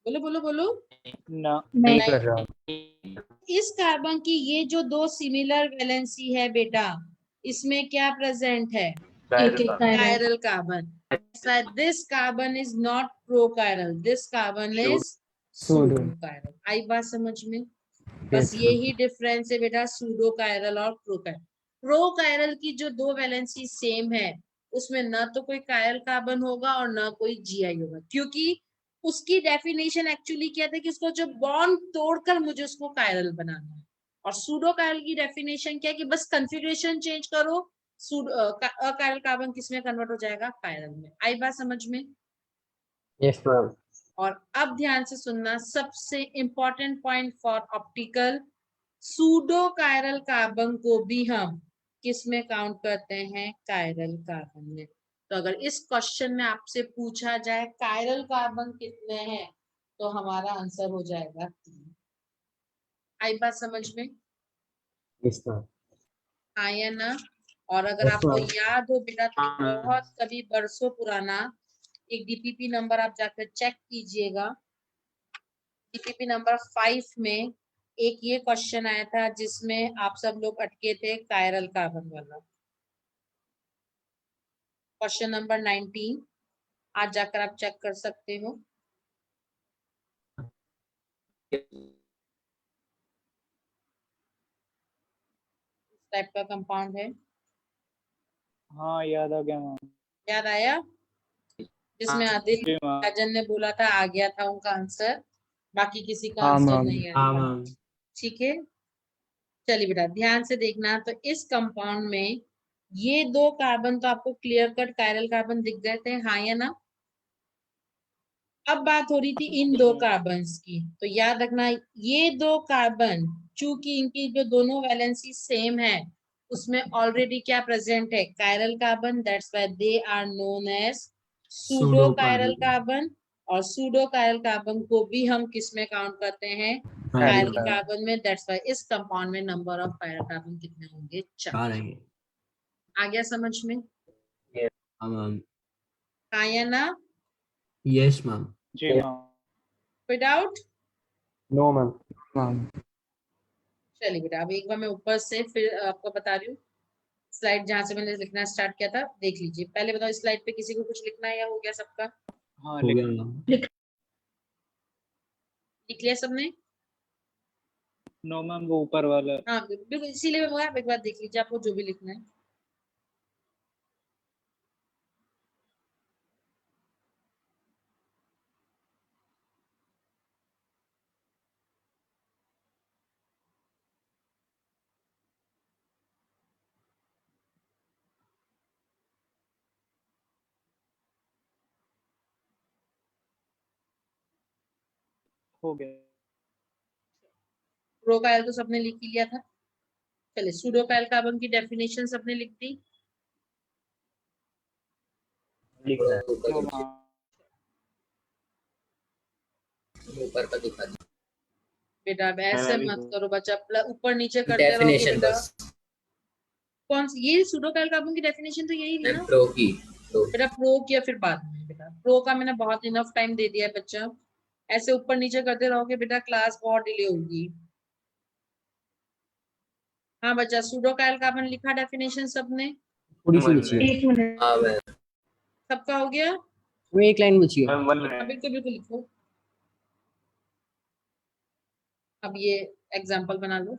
बोलो बोलो बोलो। ना। नहीं कर रहा। इस कार्बन की ये जो 2 सिमिलर वैलेंसी है बेटा, इसमें क्या प्रेजेंट है? Chiral carbon. So this carbon is not prochiral. This carbon is pseudochiral. आई बात समझ में? बस यही डिफरेंस है बेटा सूडोकायरल और प्रोकायरल। प्रोकायरल की जो 2 वैलेंसी सेम है, उसमें ना तो कोई कायरल कार्बन होगा और ना कोई जीआई होगा, क्योंकि उसकी डेफिनेशन एक्चुअली क्या था कि उसको जो बॉन्ड तोड़कर मुझे उसको कायरल बनाना है। और सूडोकायरल की डेफिनेशन क्या है कि बस कन्फिग्रेशन चेंज करो, अकायरल कार्बन किसमें कन्वर्ट हो जाएगा? कायरल में। आई बात समझ में? Yes ma'am. और अब ध्यान से सुनना, सबसे important point for optical, pseudo chiral carbon को भी हम किस में काउंट करते हैं? कायरल कार्बन में। तो अगर इस क्वेश्चन में आपसे पूछा जाए कायरल कार्बन कितने हैं, तो हमारा आंसर हो जाएगा 3। आई बात समझ में? Yes ma'am. आया ना? और अगर Yes, आपको ma'am. याद हो बेटा तो बहुत कभी बरसों पुराना एक डीपीपी नंबर आप जाकर चेक कीजिएगा। डीपीपी नंबर 5 में एक ये क्वेश्चन आया था जिसमें आप सब लोग अटके थे कायरल कार्बन वाला। क्वेश्चन नंबर 19 आज जाकर आप चेक कर सकते हो। इस टाइप का कंपाउंड है। हाँ याद आ गया मैम। याद आया? जिसमें आदिल जी मैम। राजन ने बोला था आ गया था उनका आंसर, बाकी किसी का हाँ आंसर मैम। नहीं हाँ आया। मैम। ठीक है, चलिए बेटा ध्यान से देखना। तो इस कंपाउंड में ये 2 कार्बन तो आपको क्लियर कट कायरल कार्बन दिख गए थे, हाँ या ना? अब बात हो रही थी इन 2 कार्बन्स की। तो याद रखना ये 2 कार्बन चूंकि इनकी जो दोनों वैलेंसी सेम है, उसमें ऑलरेडी क्या प्रेजेंट है? Chiral carbon. That's why they are known as pseudo chiral carbon. और सूडो कायरल कार्बन को भी हम किस में काउंट करते हैं? कायरल कायरल कार्बन में। दैट्स वाई इस कंपाउंड में नंबर ऑफ कायरल कार्बन कितने होंगे? 4। चार आएंगे। आ गया समझ में? मैम। हाँ या ना? Yes ma'am. जी हाँ। कोई डाउट? No, ma'am. मैम। चलिए बेटा, अब एक बार मैं ऊपर से फिर आपको बता रही हूँ। स्लाइड जहां से मैंने लिखना स्टार्ट किया था देख लीजिए। पहले बताओ, स्लाइड पे किसी को कुछ लिखना है या हो गया सबका? हाँ हो गया लिख मैम। लिख लिया सबने? नो मैम, वो ऊपर वाला है। हाँ बिल्कुल, इसीलिए मैं बोला, आप एक बार देख लीजिए आपको जो भी लिखना है। हो गया। प्रोकायल तो सबने लिख ही लिया था। चलिए, सूडोकायल कार्बन की डेफिनेशन सबने लिख दी। No ma'am. ऊपर का दिखा दी बेटा अब ऐसे मैंने मत लिखा। करो बच्चा, ऊपर नीचे करते रहोगे डेफिनेशन बेटा। बस। कौन सी? ये सूडोकायल कार्बन की डेफिनेशन तो यही थी मैं ना प्रो की प्रो बेटा? प्रो किया फिर बाद में बेटा। प्रो का मैंने बहुत इनफ टाइम दे दिया है बच्चा। ऐसे ऊपर नीचे करते रहोगे बेटा, क्लास बहुत डिले होगी। हाँ बच्चा, सूडोकायल कार्बन लिखा डेफिनेशन सबने? थोड़ी सी वन बची है। मिनट। हाँ मैं सबका हो गया? वो एक लाइन बची है। मैम 1 हाँ मिनट। बिल्कुल बिल्कुल लिखो। अब ये एग्जाम्पल बना लो।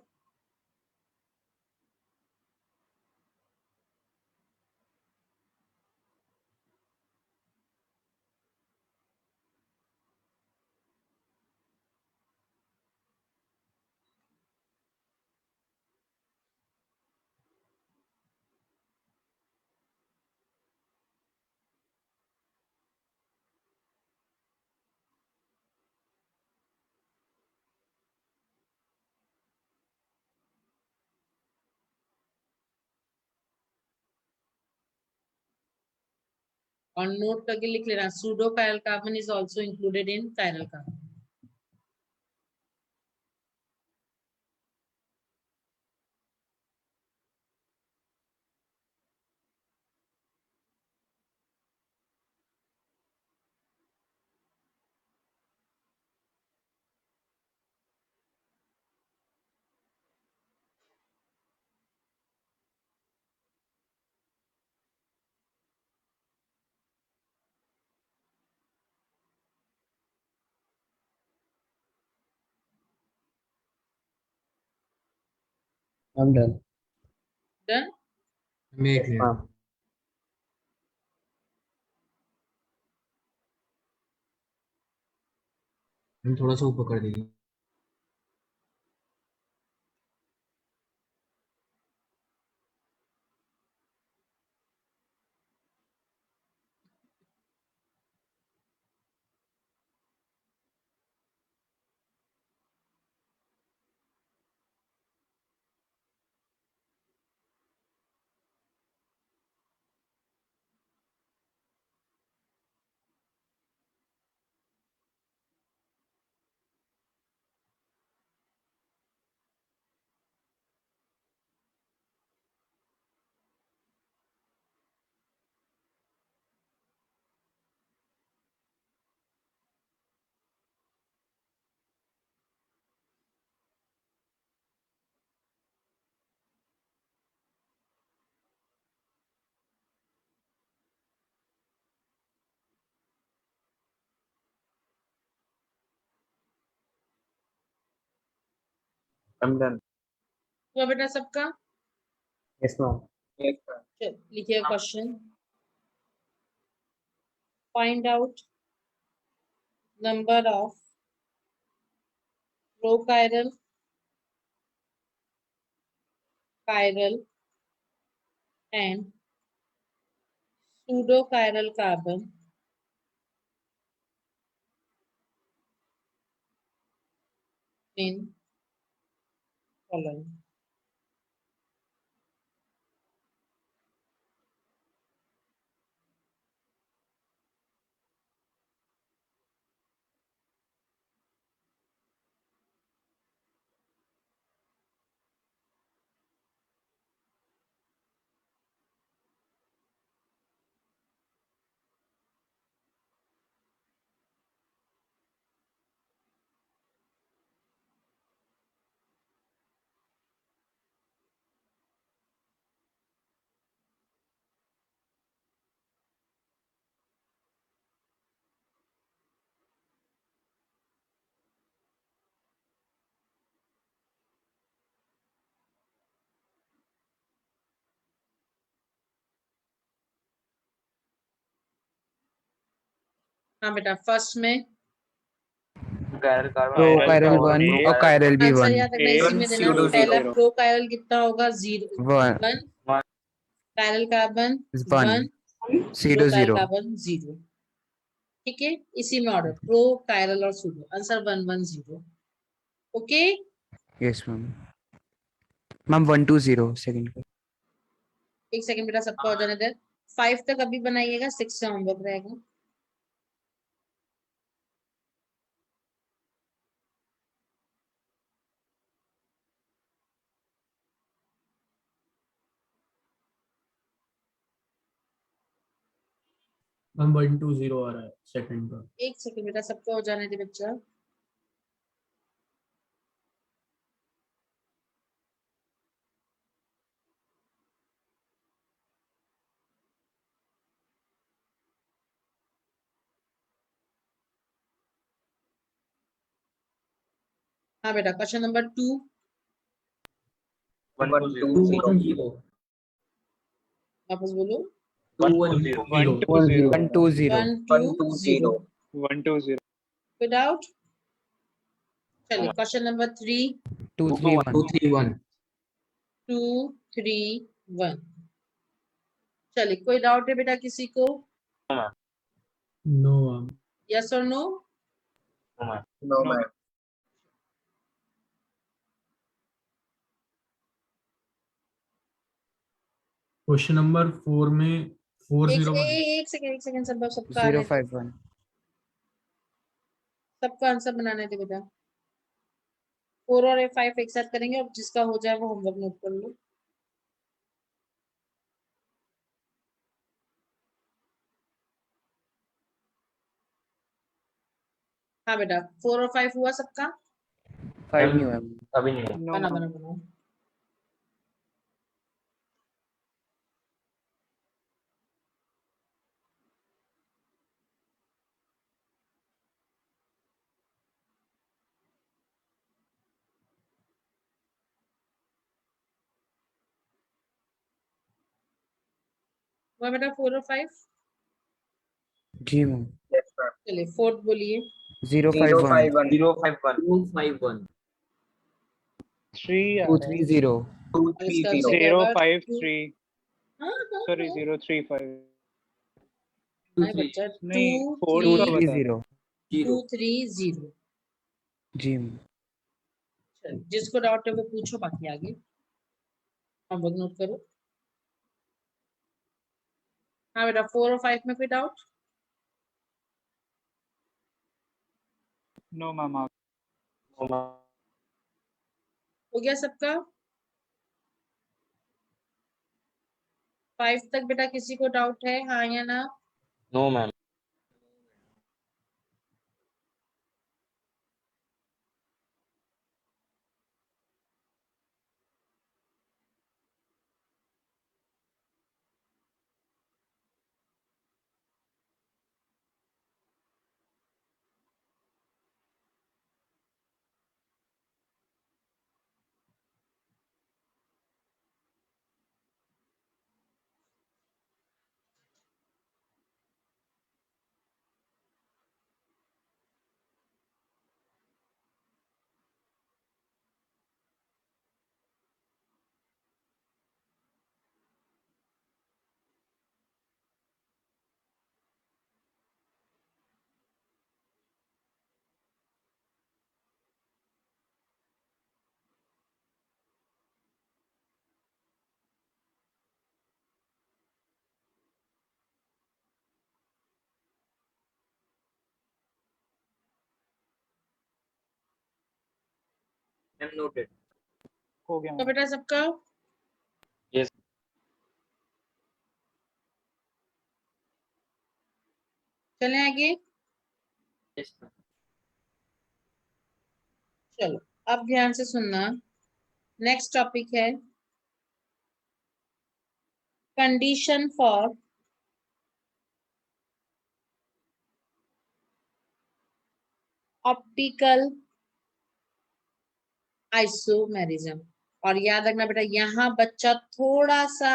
और नोट करके लिख लेना, pseudochiral carbon is also included in chiral carbon. I'm done. Done? Make लिया। हाँ। हम थोड़ा सा ऊपर कर दीजिए। I'm done. हुआ बेटा सबका? Yes, ma'am. Yes, sir. चल लिखिए question. Find out number of prochiral chiral and pseudochiral carbon in following. हाँ बेटा, फर्स्ट में chiral carbon Pro chiral chiral carbon, 1 pro और chiral भी आंसर 1 याद रखना, A इसी में देना। pseudo पहला zero. प्रो कायरल कितना होगा? 0 1 1, chiral carbon 1, 1 pro pseudo chiral 0 carbon 0। ठीक है, इसी में ऑर्डर, प्रो कायरल और pseudo, answer 1 1 0। Okay, yes ma'am 1 2 0 second एक सेकंड बेटा, सबका हो जाने दे। 5 तक अभी बनाइएगा, 6 से होमवर्क रहेगा। हम 1 2 0 आ रहा है सेकंड का। एक सेकंड बेटा, सबका हो जाने दे बच्चा। हाँ बेटा, क्वेश्चन नंबर 2। 1 2 0. वापस बोलो। 1 2 0 1 2 0. 1 2 0 1 1 2 2 0 0. 1 2 0. विदाउट। चलिए, क्वेश्चन नंबर 3। 2 3 1 2 3 1 2 3 1। चलिए, कोई डाउट है बेटा किसी को? No ma'am. यस और no? No No. ma'am. Question number 4 में 4 एक 0 1। एक सेकंड, एक सेकंड, सबका 0 आने दे। 5 1 सबका आंसर बनाने दे बेटा। 4 और 5 एक साथ करेंगे, और जिसका हो जाए वो होमवर्क नोट कर लो। हाँ बेटा, 4 और 5 हुआ सबका? 5 नहीं हुआ अभी नहीं हुआ। No. बना ma'am. बना बना। हुआ बेटा 4 और 5? जी मैम Yes ma'am. चलिए, फोर्थ बोलिए। 0 0 5 1 5 1. 0 5 1 2 5 1 3 आ 2 रहा 3 है. 0 2 और 3 इसका आंसर 0. क्या 0 होगा? 5 2। 3. हाँ हाँ Sorry, हाँ। 0 3 5. नहीं बच्चा, 2 नहीं, 4 2 का 3 3 बता. 0 2 3 0। जी मैम चलिए, जिसको डाउट है वो पूछो, बाकी आगे होमवर्क नोट करो। हाँ बेटा, 4 और 5 में कोई डाउट? No ma'am. हो गया सबका? 5 तक बेटा किसी को डाउट है, हाँ या ना? No ma'am. Noted. हो गया तो ma'am. बेटा सबका? Yes. चलें आगे। Yes ma'am. चलो, अब ध्यान से सुनना। नेक्स्ट टॉपिक है कंडीशन फॉर ऑप्टिकल आइसोमेरिज्म। और याद रखना बेटा, यहाँ बच्चा थोड़ा सा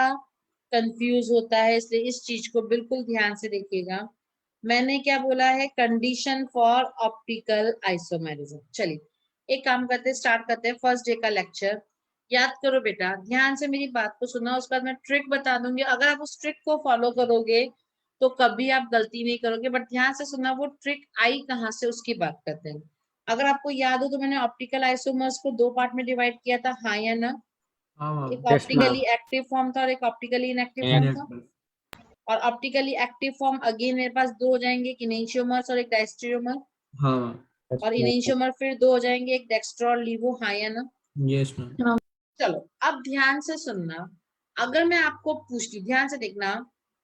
कंफ्यूज होता है, इसलिए इस चीज को बिल्कुल ध्यान से देखिएगा। मैंने क्या बोला है, कंडीशन फॉर ऑप्टिकल आइसोमेरिज्म। चलिए एक काम करते हैं, स्टार्ट करते हैं फर्स्ट डे का लेक्चर। याद करो बेटा, ध्यान से मेरी बात को सुना, उसके बाद मैं ट्रिक बता दूंगी। अगर आप उस ट्रिक को फॉलो करोगे तो कभी आप गलती नहीं करोगे, बट ध्यान से सुनना वो ट्रिक आई कहाँ से उसकी बात करते हैं। अगर आपको याद हो तो मैंने ऑप्टिकल आइसोमर्स को दो पार्ट में डिवाइड किया था, हाँ या ना? हाँ एक ऑप्टिकली एक्टिव फॉर्म था और एक ऑप्टिकली इनएक्टिव फॉर्म था। और ऑप्टिकली एक्टिव फॉर्म अगेन मेरे पास दो हो जाएंगे, एक इनेंशियोमर्स और एक डायस्टेरियोमर। हाँ और इनेंशियोमर फिर दो हो जाएंगे, एक डेक्स्ट्रा और लीवो, हाँ या ना? Yes ma'am. चलो अब ध्यान से सुनना, अगर मैं आपको पूछती, ध्यान से देखना,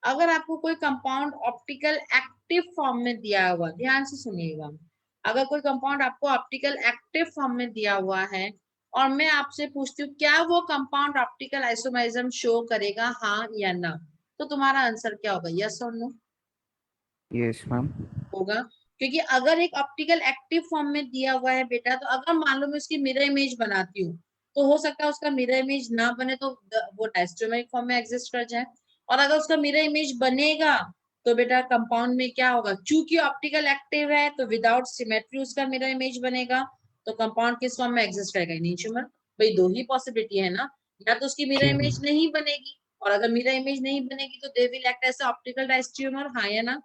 अगर आपको कोई कंपाउंड ऑप्टिकल एक्टिव फॉर्म में दिया हुआ, ध्यान से सुनिएगा, अगर कोई कंपाउंड आपको ऑप्टिकल एक्टिव फॉर्म में दिया हुआ है और मैं आपसे पूछती हूँ क्या वो कंपाउंड ऑप्टिकल आइसोमेरिज्म शो करेगा, हाँ या ना, तो तुम्हारा आंसर क्या होगा, यस और नो? Yes ma'am. होगा, क्योंकि अगर एक ऑप्टिकल एक्टिव फॉर्म में दिया हुआ है बेटा, तो अगर मान लो मैं उसकी मिरर इमेज बनाती हूँ तो हो सकता है उसका मिरर इमेज ना बने तो वो डायस्ट्रोमेरिक फॉर्म में एग्जिस्ट कर जाए। और अगर उसका मिरर इमेज बनेगा तो बेटा कंपाउंड में क्या होगा, चूंकि ऑप्टिकल एक्टिव है तो विदाउट सिमेट्री उसका मिरर इमेज बनेगा, तो कंपाउंड किस फॉर्म में एग्जिस्ट करेगा, इनिशियमर। भाई दो ही पॉसिबिलिटी है ना, या तो उसकी मिरर इमेज नहीं बनेगी, और अगर मिरर इमेज नहीं बनेगी तो they will act as optical diastereomer, हाँ या ना?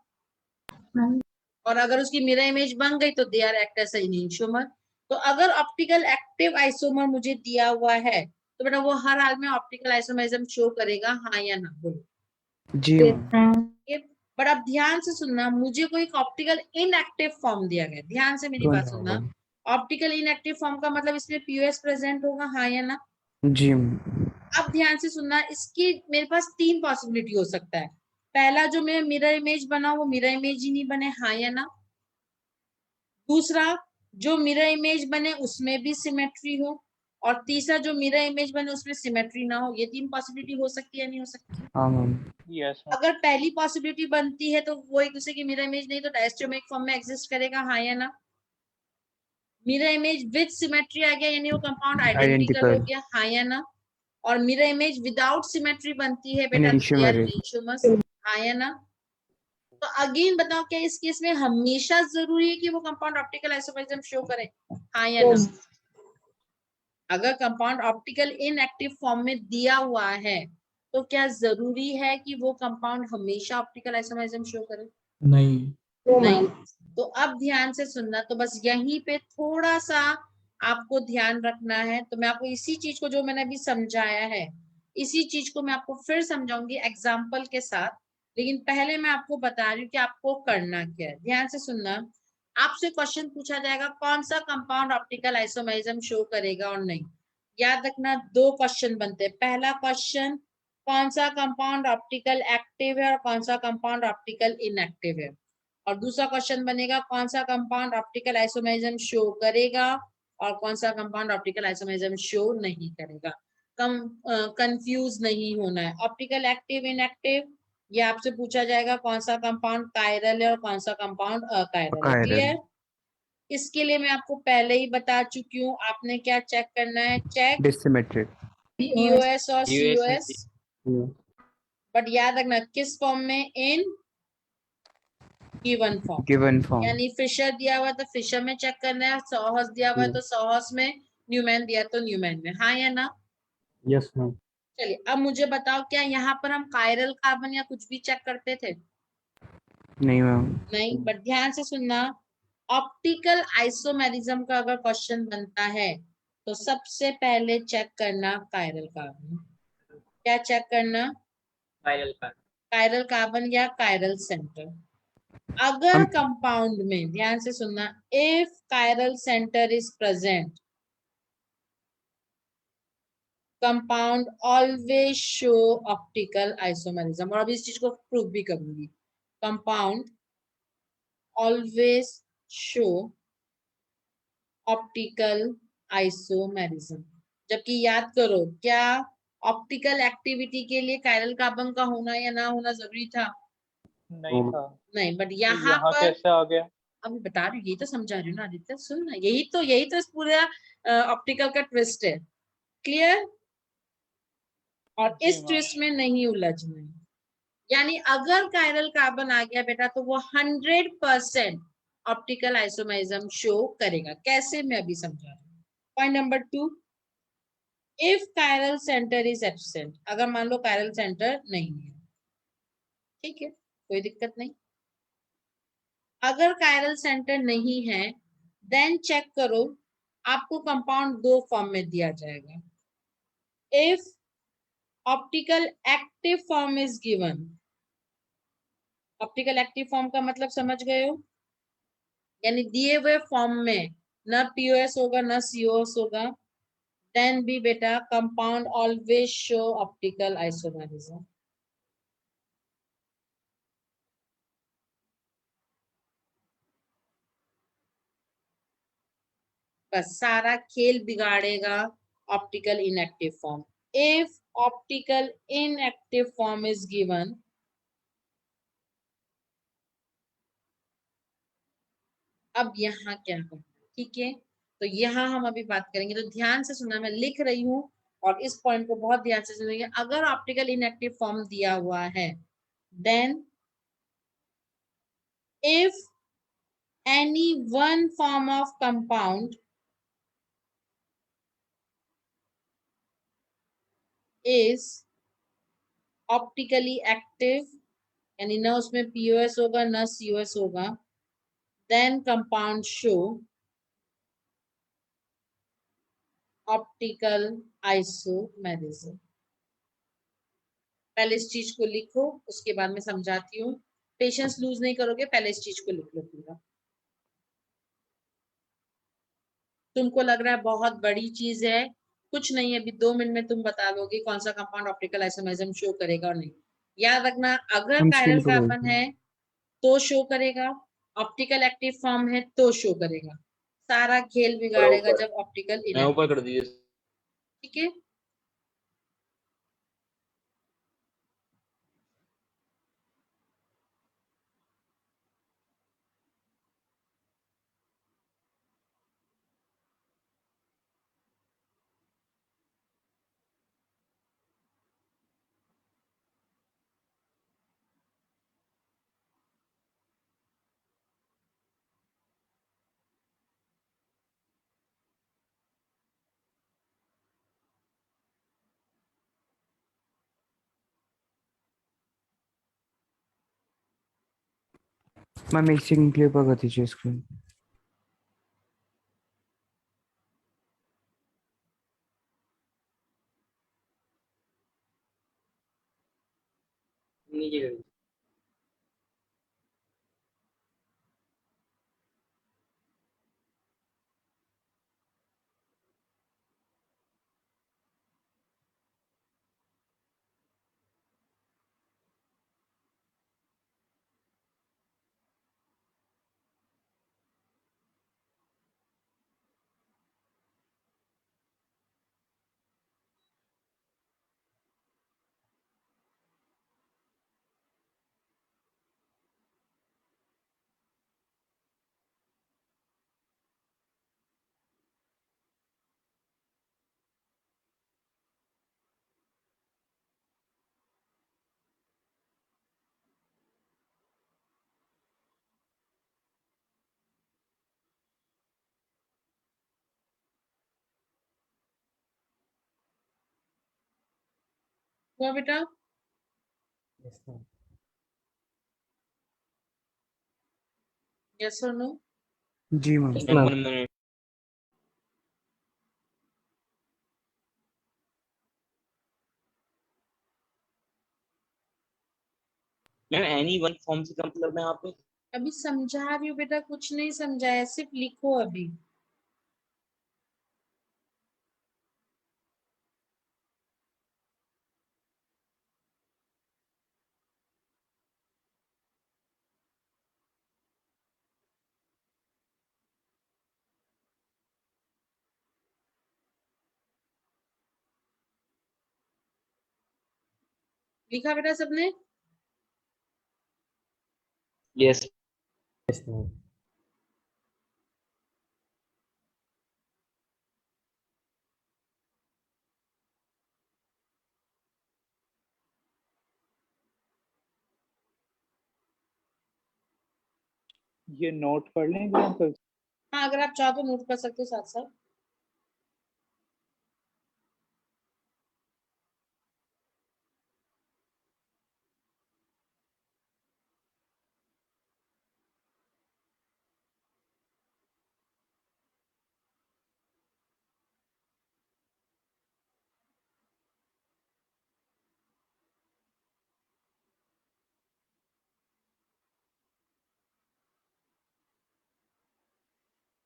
और अगर उसकी मिरर इमेज बन गई तो दे आर एक्ट एज इनिशियोमर। तो अगर ऑप्टिकल एक्टिव आइसोमर मुझे दिया हुआ है तो बेटा वो हर हाल में ऑप्टिकल आइसोमरिज्म शो करेगा, हाँ या ना, बोलो। जी मैम। बट अब ध्यान से सुनना, मुझे कोई ऑप्टिकल इनएक्टिव फॉर्म दिया गया, ध्यान से मेरी बात सुनना, ऑप्टिकल इनएक्टिव फॉर्म का मतलब इसमें पीओएस प्रेजेंट होगा, हाँ या ना? जी मैम। अब ध्यान से सुनना, इसकी मेरे पास तीन पॉसिबिलिटी हो सकता है। पहला, जो मेरा मिरर इमेज बना वो मिरर इमेज ही नहीं बने, हाँ या ना? दूसरा, जो मिरर इमेज बने उसमें भी सिमेट्री हो। और तीसरा, जो मिरर इमेज बने उसमें सिमेट्री ना हो। ये तीन पॉसिबिलिटी हो सकती है, नहीं हो सकती? हाँ मैम। यस अगर पहली पॉसिबिलिटी बनती है तो वो एक दूसरे की मिरर इमेज नहीं तो डायस्ट्रोमेरिक फॉर्म में एग्जिस्ट करेगा, हाँ या ना? मिरर इमेज विद सिमेट्री आ गया यानी वो कंपाउंड आइडेंटिकल हो गया, हाँ या ना? और मिरर इमेज विदाउट सिमेट्री बनती है बेटा, हाँ या ना? तो अगेन बताओ, क्या इस केस में हमेशा जरूरी है कि वो कंपाउंड ऑप्टिकल आइसोमेरिज्म शो करे, हाँ या ना? अगर कंपाउंड ऑप्टिकल इनएक्टिव फॉर्म में दिया हुआ है तो क्या जरूरी है कि वो कंपाउंड हमेशा ऑप्टिकल आइसोमेरिज्म शो करे? नहीं। तो अब ध्यान से सुनना, तो बस यहीं पे थोड़ा सा आपको ध्यान रखना है। तो मैं आपको इसी चीज को जो मैंने अभी समझाया है, इसी चीज को मैं आपको फिर समझाऊंगी एग्जाम्पल के साथ, लेकिन पहले मैं आपको बता रही हूँ कि आपको करना क्या है। ध्यान से सुनना, आपसे क्वेश्चन पूछा जाएगा कौन सा कंपाउंड ऑप्टिकल आइसोमेरिज्म शो करेगा और नहीं। याद रखना, दो क्वेश्चन बनते हैं। पहला क्वेश्चन, कौन सा कंपाउंड ऑप्टिकल एक्टिव है और कौन सा कंपाउंड ऑप्टिकल इनएक्टिव है। और दूसरा क्वेश्चन बनेगा, कौन सा कंपाउंड ऑप्टिकल आइसोमेरिज्म शो करेगा और कौन सा कंपाउंड ऑप्टिकल आइसोमेरिज्म शो नहीं करेगा। कंफ्यूज नहीं होना है। ऑप्टिकल एक्टिव इनएक्टिव, ये आपसे पूछा जाएगा कौन सा कंपाउंड कायरल है और कौन सा कंपाउंड अकायरल है। क्लियर? इसके लिए मैं आपको पहले ही बता चुकी हूँ, आपने क्या चेक करना है, चेक डिसिमेट्रिक पीओएस और सीओएस। बट याद रखना किस फॉर्म में, इन गिवन फॉर्म। यानी फिशर दिया हुआ तो फिशर में चेक करना है, सॉहस दिया हुआ है तो सॉहस में, न्यूमैन दिया तो न्यूमैन में, हाँ या ना? Yes ma'am. चलिए अब मुझे बताओ, क्या यहाँ पर हम कायरल कार्बन या कुछ भी चेक करते थे? नहीं मैम। नहीं। बट ध्यान से सुनना, ऑप्टिकल आइसोमेरिज्म का अगर क्वेश्चन बनता है तो सबसे पहले चेक करना कायरल कार्बन। क्या चेक करना? कायरल कार्बन या कायरल सेंटर। अगर कंपाउंड में, ध्यान से सुनना, if chiral centre is present, compound always show optical isomerism. और अभी इस चीज को प्रूव भी करूंगी। Compound always show optical isomerism. जबकि याद करो, क्या ऑप्टिकल एक्टिविटी के लिए कायरल कार्बन का होना या ना होना जरूरी था? नहीं था। नहीं। बट तो यहाँ यहाँ पर कैसे आ गया? अभी बता रही हूँ, यही तो समझा रही हूँ ना आदित्य, सुन ना, यही तो इस पूरा ऑप्टिकल का ट्विस्ट है। क्लियर? और जी इस मैम। ट्विस्ट में नहीं उलझना है। यानी अगर कायरल कार्बन आ गया बेटा तो वो 100% ऑप्टिकल आइसोमरिज्म शो करेगा। कैसे, मैं अभी समझा रही हूँ। Point number 2, if chiral centre is absent, अगर मान लो कायरल सेंटर नहीं है, ठीक है, कोई दिक्कत नहीं। अगर कायरल सेंटर नहीं है, देन चेक करो, आपको कंपाउंड दो फॉर्म में दिया जाएगा। If optical active form is given, optical active form का मतलब समझ गए हो, यानी दिए हुए फॉर्म में न पीओएस होगा न सीओएस होगा, देन भी बेटा compound always show optical isomerism. बस सारा खेल बिगाड़ेगा optical inactive form. If optical inactive form is given, अब यहाँ क्या करना, ठीक है, तो यहाँ हम अभी बात करेंगे, तो ध्यान से सुनना, मैं लिख रही हूँ और इस पॉइंट को बहुत ध्यान से सुनिए। अगर ऑप्टिकल इनएक्टिव फॉर्म दिया हुआ है, then if any one form of compound is optically active, यानी ना उसमें पीओएस होगा ना सीओएस होगा, then compound show optical isomerism। पहले इस चीज को लिखो, उसके बाद में समझाती हूँ। पेशेंस लूज नहीं करोगे, पहले इस चीज को लिख लो पूरा। तुमको लग रहा है बहुत बड़ी चीज है, कुछ नहीं है, अभी 2 मिनट में तुम बता दोगे कौन सा कंपाउंड ऑप्टिकल आइसोमरिज्म शो करेगा और नहीं। याद रखना, अगर हम कायरल स्किल को कार्बन बोलते हैं। है तो शो करेगा, ऑप्टिकल एक्टिव फॉर्म है तो शो करेगा। सारा खेल बिगाड़ेगा ऊपर, जब ऑप्टिकल मैं ऊपर इनएक्टिव, कर दीजिए। ठीक है। मैम एक सेकंड क्लियर कर दीजिए स्क्रीन। नीचे कर हुआ बेटा? यस और नो? जी ma'am. Ma'am 1 minute. Ma'am any one form से का मतलब है यहाँ पे? अभी समझा रही हूँ बेटा, कुछ नहीं समझाया, सिर्फ लिखो अभी। लिखा बेटा सबने? यस। ये नोट कर लें एग्जाम्पल? हाँ, अगर आप चाहो तो नोट कर सकते हो साथ साथ।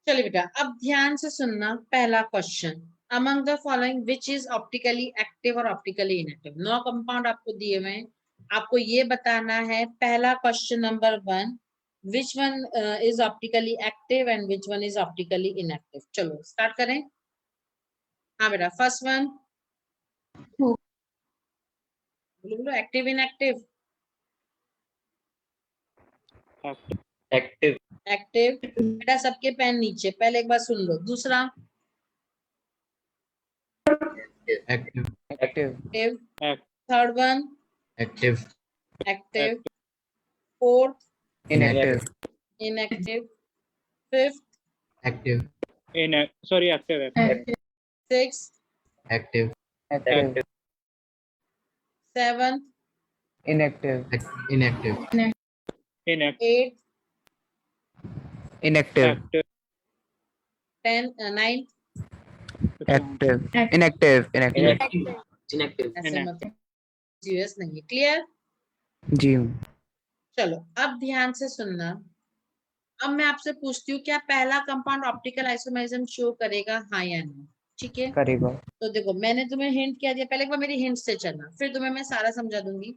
चलिए बेटा, अब ध्यान से सुनना पहला question. Among the following which is optically active और ऑप्टिकली इनएक्टिव। 9 कंपाउंड आपको दिए हुए हैं, आपको ये बताना है पहला question number 1, which one is optically active and which one is optically inactive. चलो स्टार्ट करें। हाँ बेटा, फर्स्ट वन बोलो बोलो, एक्टिव इनएक्टिव। एक्टिव। एक्टिव। बेटा सबके पेन नीचे, पहले एक बार सुन लो। दूसरा active active active. Act- third one active active. Fourth inactive inactive. Fifth active sorry active sixth active active seventh inactive inactive inactive eighth inactive active ninth. Active inactive inactive inactive ऐसे Inactive. मतलब serious नहीं है। Clear? जी चलो अब ध्यान से सुनना। अब मैं आपसे पूछती हूँ, क्या पहला कंपाउंड ऑप्टिकल आइसोमेरिज्म शो करेगा, हाँ या नहीं? ठीक है, करेगा तो देखो मैंने तुम्हें हिंट क्या दिया, पहले एक बार मेरी हिंट से चलना, फिर तुम्हें मैं सारा समझा दूंगी।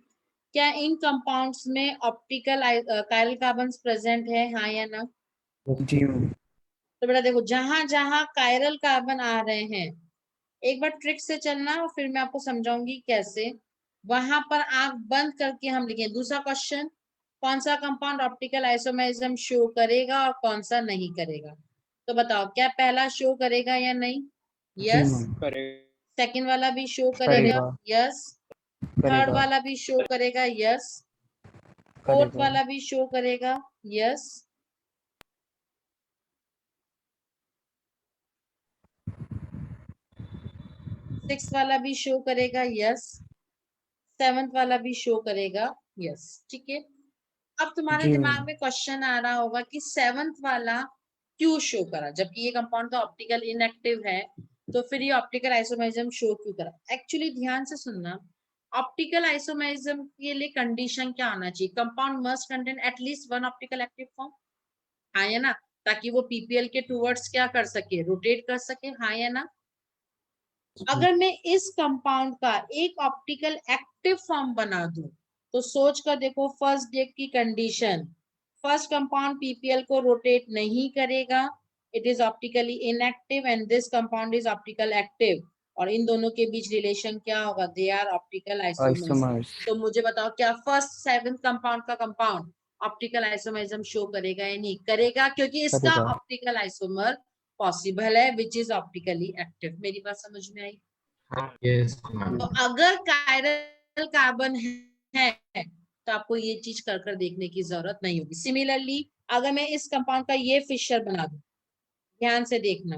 क्या इन कंपाउंड्स में ऑप्टिकल कायरल कार्बन प्रेजेंट है, हाँ या ना? जी तो बेटा देखो, जहां जहां कायरल कार्बन आ रहे हैं, एक बार ट्रिक से चलना और फिर मैं आपको समझाऊंगी कैसे। वहां पर आंख बंद करके हम लिखें। दूसरा क्वेश्चन, कौन सा कंपाउंड ऑप्टिकल आइसोमेरिज्म शो करेगा और कौन सा नहीं करेगा? तो बताओ, क्या पहला शो करेगा या नहीं? जी यस। करेगा सेकंड वाला भी शो करेगा? करेगा यस। थर्ड करेगा वाला भी शो करेगा? यस। फोर्थ करेगा वाला भी शो करेगा? यस। सिक्स वाला भी शो करेगा? यस। सेवंथ वाला भी शो करेगा? यस। ठीक है, अब तुम्हारे जी दिमाग में क्वेश्चन आ रहा होगा कि सेवंथ वाला क्यों शो करा, जबकि ये कंपाउंड तो ऑप्टिकल इनएक्टिव है, तो फिर ये ऑप्टिकल आइसोमेरिज्म शो क्यों करा? एक्चुअली ध्यान से सुनना, ऑप्टिकल आइसोमेरिज्म के लिए कंडीशन क्या आना चाहिए? Compound must contain at least one optical active form, हाँ या ना? ताकि वो पीपीएल के टूवर्ड्स क्या कर सके, रोटेट कर सके, हाँ या ना? अगर मैं इस कंपाउंड का एक ऑप्टिकल एक्टिव फॉर्म बना दूं, तो सोच कर देखो फर्स्ट डेट की कंडीशन। फर्स्ट कंपाउंड पीपीएल को रोटेट नहीं करेगा, it is optically inactive and this compound is optical active, और इन दोनों के बीच रिलेशन क्या होगा? They are optical isomers. Isomers तो मुझे बताओ, क्या फर्स्ट सेवंथ कंपाउंड का कंपाउंड ऑप्टिकल आइसोमेरिज्म शो करेगा या नहीं करेगा? क्योंकि इसका करेगा ऑप्टिकल आइसोमर पॉसिबल है विच इज ऑप्टिकली एक्टिव। मेरी बात समझ में आई? यस तो अगर कायरल कार्बन है तो आपको ये चीज कर कर देखने की जरूरत नहीं होगी। सिमिलरली अगर मैं इस कंपाउंड का ये फिशर बना दूं, ध्यान से देखना,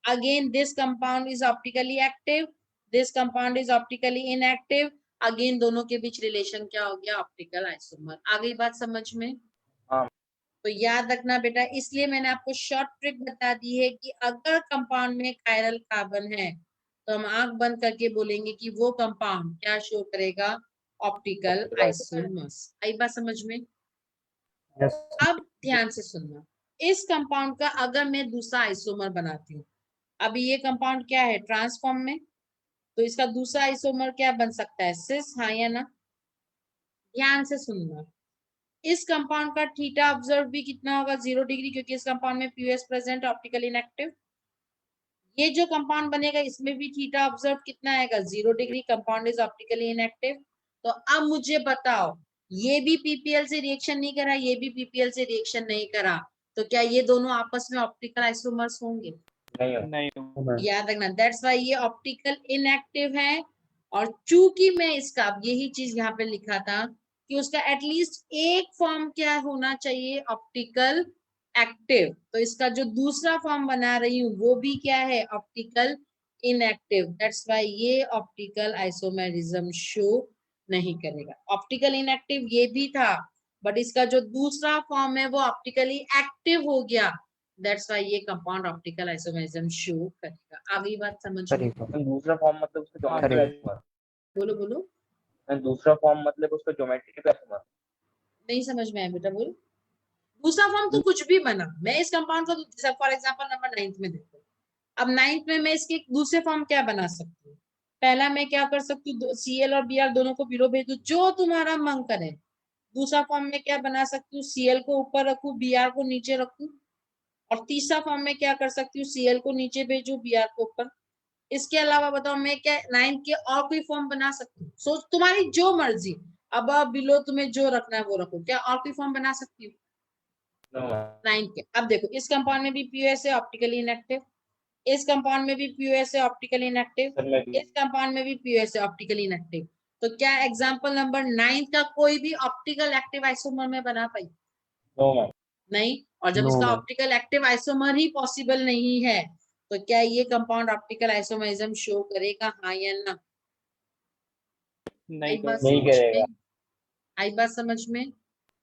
again this compound is optically active, this compound is optically inactive, again दोनों के बीच रिलेशन क्या हो गया? Optical isomer. आ गई बात समझ में? हाँ। तो याद रखना बेटा, इसलिए मैंने आपको शॉर्ट ट्रिक बता दी है कि अगर कंपाउंड में कायरल कार्बन है तो हम आंख बंद करके बोलेंगे कि वो कंपाउंड क्या शो करेगा? Optical isomers. आई बात समझ में? अब ध्यान से सुनना, इस कंपाउंड का अगर मैं दूसरा आइसोमर बनाती हूँ, अभी ये कंपाउंड क्या है? ट्रांसफॉर्म में, तो इसका दूसरा आइसोमर क्या बन सकता है? सिस, हाँ या ना? ध्यान से सुनना, इस कंपाउंड का थीटा ऑब्जर्व भी कितना होगा? 0 डिग्री, क्योंकि इस कंपाउंड में पीओएस प्रेजेंट, ऑप्टिकल इनएक्टिव। ये जो कंपाउंड बनेगा इसमें भी थीटा ऑब्जर्व कितना आएगा? 0 degree, compound is optically inactive. तो अब मुझे बताओ, ये भी पीपीएल से रिएक्शन नहीं करा, ये भी पीपीएल से रिएक्शन नहीं करा, तो क्या ये दोनों आपस में ऑप्टिकल आइसोमर्स होंगे? नहीं याद रखना, दैट्स वाई ये ऑप्टिकल इनएक्टिव है। और चूंकि मैं इसका, अब यही चीज यहाँ पे लिखा था कि उसका एटलीस्ट एक फॉर्म क्या होना चाहिए, ऑप्टिकल एक्टिव। तो इसका जो दूसरा फॉर्म बना रही हूँ वो भी क्या है, ऑप्टिकल इनएक्टिव। दैट्स व्हाई ये ऑप्टिकल आइसोमेरिज्म शो नहीं करेगा। ऑप्टिकल इनएक्टिव ये भी था, बट इसका जो दूसरा फॉर्म है वो ऑप्टिकली एक्टिव हो गया। दैट्स व्हाई ये कंपाउंड ऑप्टिकल आइसोमेरिज्म शो करेगा। आगे बात समझ में? करेगा मैम दूसरा फॉर्म मतलब उसका ज्योमेट्रिक करेगा। आइसोमर। बोलो बोलो, मैम दूसरा फॉर्म मतलब उसका ज्योमेट्रिक आइसोमर। नहीं समझ में आया बेटा, बोलो। दूसरा फॉर्म तो कुछ भी बना, मैं इस कंपाउंड का फॉर एग्जांपल नंबर 9 में देखो। अब 9 में मैं इसके दूसरे फॉर्म क्या बना सकती हूँ? पहला मैं क्या कर सकती हूँ, Cl और Br दोनों को बिलो भेज दू, जो तुम्हारा मन करे। दूसरा फॉर्म में क्या बना सकती हूँ, Cl को ऊपर रखू, Br को नीचे रखू। और तीसरा फॉर्म में क्या कर सकती हूँ, Cl को नीचे भेजू, Br को ऊपर। इसके अलावा बताओ मैं क्या 9 के और कोई फॉर्म बना सकती हूँ? सोच, तुम्हारी जो मर्जी, अब बिलो तुम्हें जो रखना है वो रखो। क्या और कोई फॉर्म बना सकती हूँ नो मैम। 9 के? अब देखो, इस कंपाउंड में भी पीओएस है, ऑप्टिकली इनएक्टिव। इस कंपाउंड में भी पीओएस है, ऑप्टिकली इनएक्टिव। सर मैं भी इस कंपाउंड में भी पीओएस है, ऑप्टिकली इनएक्टिव। तो क्या एग्जांपल नंबर 9 का कोई भी ऑप्टिकल एक्टिव आइसोमर में बना पाई? No ma'am. नहीं। और जब नो इसका मैम। ऑप्टिकल एक्टिव आइसोमर ही पॉसिबल नहीं है, तो क्या ये कंपाउंड ऑप्टिकल आइसोमरिज्म शो करेगा, हाँ या ना? आई नहीं बात नहीं समझ करेगा। में? आई बात समझ में?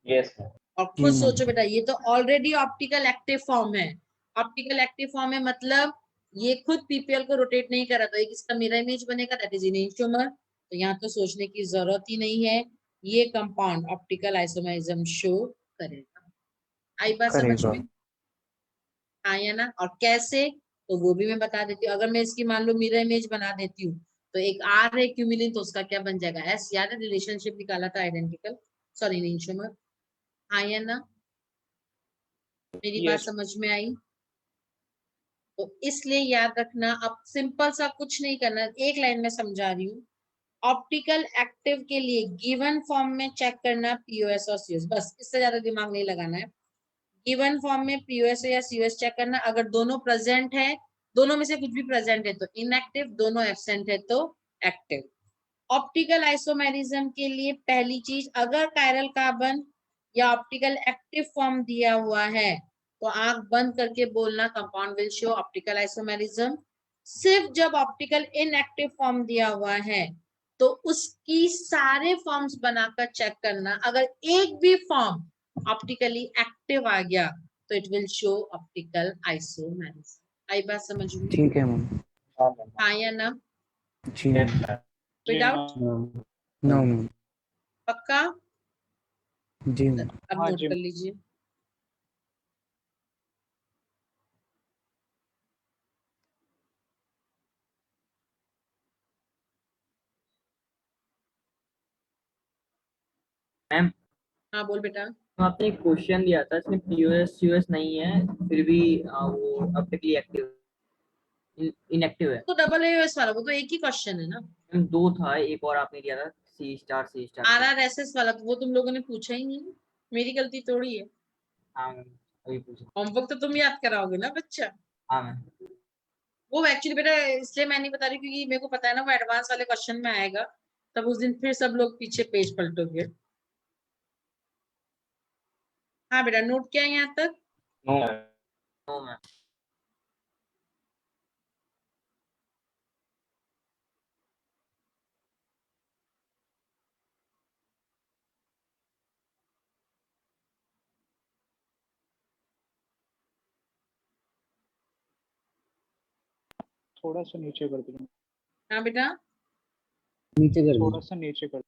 Yes ma'am. और जी खुद मैम। सोचो बेटा, ये तो ऑलरेडी ऑप्टिकल एक्टिव फॉर्म है। ऑप्टिकल एक्टिव फॉर्म है मतलब ये खुद पीपीएल को रोटेट नहीं कर रहा, तो एक इसका मिरर इमेज बनेगा, दैट इज इनेंटियोमर। तो यहाँ तो सोचने की जरूरत ही नहीं है, ये कंपाउंड ऑप्टिकल आइसोमेरिज्म शो करेगा। आई बात समझ करेगा। में? हाँ या ना? और कैसे, तो वो भी मैं बता देती हूँ। अगर मैं इसकी मान लो मिरर इमेज बना देती हूँ, तो एक आर है क्यूमिलिन, तो उसका क्या बन जाएगा, एस। याद है रिलेशनशिप निकाला था आइडेंटिकल, सॉरी इनेंटियोमर। हाँ या ना? मेरी बात यस समझ में आई? तो इसलिए याद रखना, अब सिंपल सा कुछ नहीं करना, एक लाइन में समझा रही हूँ। ऑप्टिकल एक्टिव के लिए गिवन फॉर्म में चेक करना पीओएस और सीओएस, बस इससे ज्यादा दिमाग नहीं लगाना है। गिवन फॉर्म में पीओएस या सीओएस चेक करना, अगर दोनों प्रेजेंट है, दोनों में से कुछ भी प्रेजेंट है तो इनएक्टिव, दोनों एब्सेंट है तो एक्टिव। ऑप्टिकल आइसोमेरिज्म के लिए पहली चीज, अगर कायरल कार्बन या ऑप्टिकल एक्टिव फॉर्म दिया हुआ है तो आंख बंद करके बोलना compound will show optical isomerism. सिर्फ जब ऑप्टिकल इनएक्टिव फॉर्म दिया हुआ है तो उसकी सारे फॉर्म्स बनाकर चेक करना, अगर एक भी फॉर्म ऑप्टिकली एक्टिव आ गया तो it will show optical isomerism. आई बात समझ में? ठीक है मैम। हाँ मैम। हाँ या ना? जी यस मैम। मैम। कोई जी डाउट? मैम। No ma'am. पक्का? जी मैम। अब हाँ नोट जी कर लीजिए। मैम हाँ बोल बेटा। तो आपने एक क्वेश्चन दिया था इसमें पीओएस यूएस नहीं है फिर भी वो ऑप्टिकली एक्टिव इनएक्टिव है। तो डबल एस वाला वो तो एक ही क्वेश्चन है ना। मैम दो था, एक और आपने दिया था सी स्टार। RRSS वाला तो वो तुम लोगों ने पूछा ही नहीं, मेरी गलती थोड़ी है। हाँ मैम अभी पूछा। होमवर्क तो तुम याद कराओगे ना बच्चा। हाँ मैम। वो एक्चुअली बेटा इसलिए मैं नहीं बता रही क्योंकि मेरे को पता है ना वो एडवांस वाले क्वेश्चन में आएगा, तब उस दिन फिर सब लोग पीछे पेज पलटोगे। हाँ बेटा, नोट किया यहाँ तक? No ma'am. No ma'am. थोड़ा सा नीचे कर दीजिए, हाँ बेटा। नीचे कर थोड़ा दीजिए। सा नीचे कर।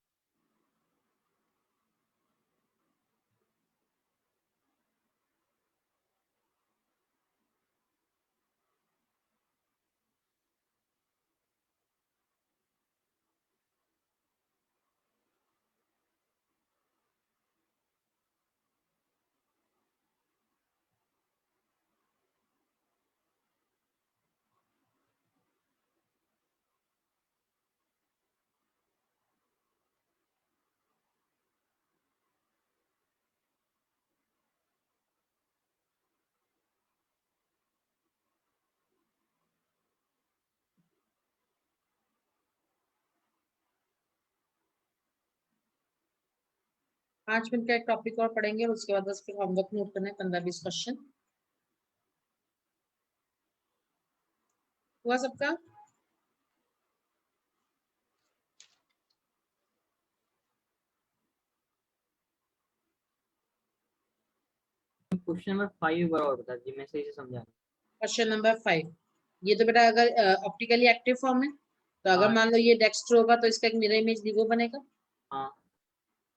5 मिनट का एक टॉपिक और पढ़ेंगे और उसके बाद बस फिर होमवर्क नोट करना है 15-20 क्वेश्चन। हुआ सबका? क्वेश्चन नंबर 5 एक बार और बता दीजिए, मैं सही से समझा नहीं। क्वेश्चन नंबर 5, ये तो बेटा अगर ऑप्टिकली एक्टिव फॉर्म है तो अगर हाँ। मान लो ये डेक्स्ट्रो होगा तो इसका एक मिरर इमेज लिवो बनेगा। हाँ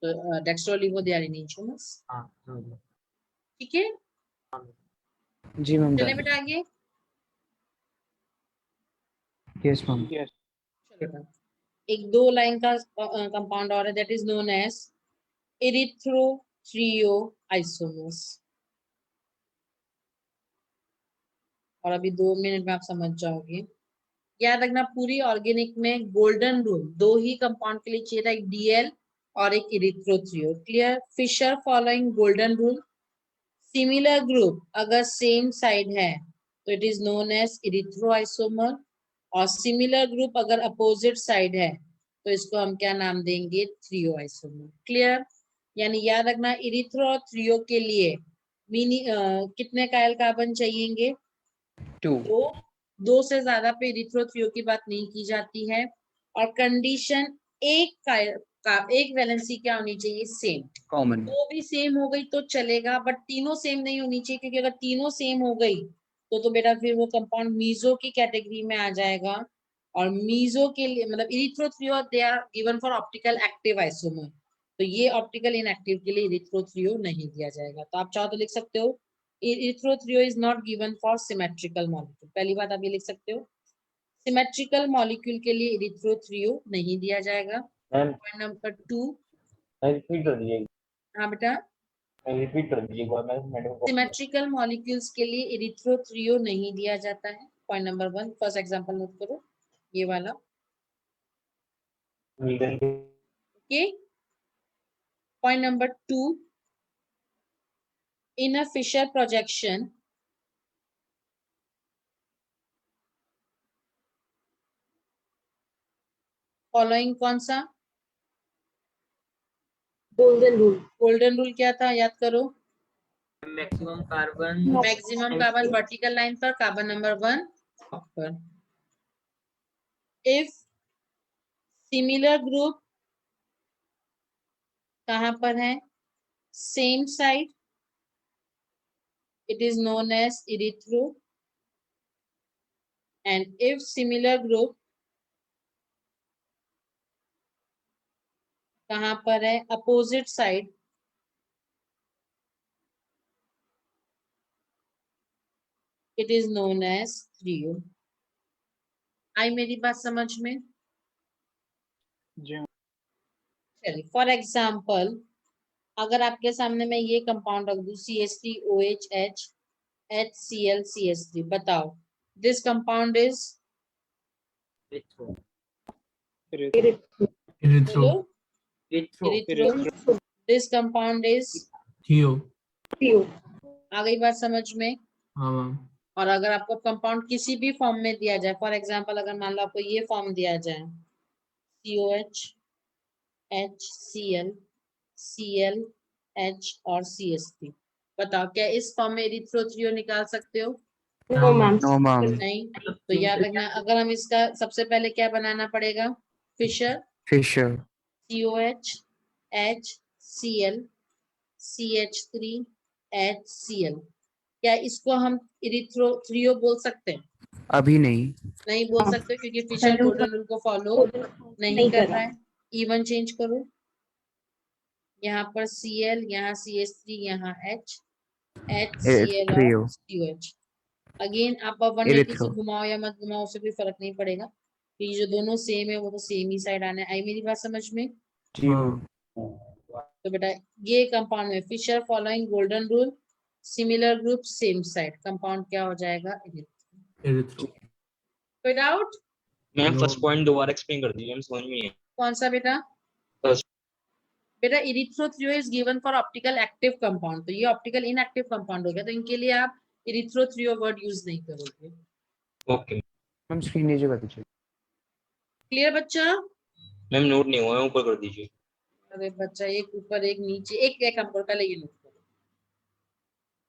तो dextro laevo they are in इन्शुरेंस। हाँ समझ गया। ठीक है, जी मैम चले डन। बेटा आगे। Yes ma'am. यस चलो बेटा, एक 2 लाइन का कंपाउंड और है, that is known as erythro threo isomers. और अभी 2 मिनट में आप समझ जाओगे। याद रखना पूरी ऑर्गेनिक में गोल्डन रूल 2 ही कंपाउंड के लिए चाहिए था, एक डीएल और एक erythro threo. Clear? Fischer following golden rule, similar group अगर सेम साइड है तो it is known as erythro isomer, और सिमिलर ग्रुप अगर अपोजिट साइड है तो इसको हम क्या नाम देंगे? Threo isomer. क्लियर? यानी याद रखना इरिथ्रो और थ्रियो के लिए कितने कायल कार्बन चाहिएंगे? 2। दो से ज्यादा पे इरिथ्रोथ्रियो की बात नहीं की जाती है। और कंडीशन एक वैलेंसी क्या होनी चाहिए? सेम। कॉमन। वो भी सेम हो गई तो चलेगा, बट तीनों सेम नहीं होनी चाहिए, क्योंकि अगर तीनों सेम हो गई तो बेटा फिर वो कंपाउंड मीजो की कैटेगरी में आ जाएगा। और मीजो के लिए मतलब erythro threo they are given for optical active isomer, तो ये ऑप्टिकल इनएक्टिव के लिए इरिथ्रोथ्रियो नहीं दिया जाएगा। तो आप चाहो तो लिख सकते हो erythro threo is not given for symmetrical molecule. पहली बात आप ये लिख सकते हो, सिमेट्रिकल मॉलिक्यूल के लिए इरिथ्रोथ्रियो नहीं दिया जाएगा। पॉइंट नंबर 2, रिपीट कर दीजिए, हाँ बेटा, रिपीट कर दीजिए एक बार, मैं मैडम को। सिमेट्रिकल मॉलिक्यूल्स के लिए इरिथ्रोथ्रियो नहीं दिया जाता है। Point number 1, first example note करो ये वाला। Okay, point number 2, in a fisher projection following कौन सा? Golden rule. गोल्डन रूल क्या था याद करो? Maximum carbon maximum carbon vertical line पर, कार्बन नंबर 1 पर। इफ सिमिलर ग्रुप कहां पर है? Same side, it is known as erythro, and if similar group कहां पर है? Opposite side, it is known as trio। आई मेरी बात समझ में? जी चलिए फॉर एग्जाम्पल अगर आपके सामने मैं ये कंपाउंड रख दूं CH3OH HCl बताओ this compound is erythro erythro बोलो erythro erythro. This compound is, threo. आ गई बात समझ में? हाँ मैम। और अगर आपको कंपाउंड किसी भी फॉर्म में दिया जाए, फॉर एग्जांपल अगर मान लो आपको ये फॉर्म दिया जाए COH HCl ClH और CH3, बताओ क्या इस फॉर्म में इरिथ्रोथ्रियो निकाल सकते हो? No ma'am. No ma'am. नहीं। तो याद रखना अगर हम इसका सबसे पहले क्या बनाना पड़ेगा? Fischer Fischer. COH HCl CH3 HCl, क्या इसको हम इरिथ्रोथ्रियो बोल सकते हैं? अभी नहीं। नहीं बोल सकते क्योंकि फिशर गोल्डन रूल को फॉलो नहीं कर रहा है। इवन चेंज करो, यहाँ पर Cl, यहाँ CH3, यहाँ H HCl और थ्रियो। COH। अगेन आप 180 इरिथ्रो। से घुमाओ या मत घुमाओ उससे कोई फर्क नहीं पड़ेगा, क्योंकि जो दोनों सेम है वो तो सेम ही साइड आना है। आई मेरी बात समझ में? जी मैम। तो बेटा ये कंपाउंड में Fischer following golden rule, similar group same side, compound क्या हो जाएगा? इरिथ्रो। कोई doubt? Ma'am No. First point दोबारा एक्सप्लेन कर दीजिए, हम समझ में नहीं आया। कौन सा बेटा? First. बेटा erythro threo is given for optical active compound, तो ये ऑप्टिकल इनएक्टिव कंपाउंड हो गया, तो इनके लिए आप इरिथ्रोथ्रियो वर्ड यूज नहीं करोगे। ओके मैम स्क्रीन नीचे कर दीजिए। क्लियर बच्चा? मैम, नोट नहीं हुआ है, ऊपर कर दीजिए। अरे बच्चा, एक ऊपर एक नीचे, एक काम करो, पहले ये नोट करो।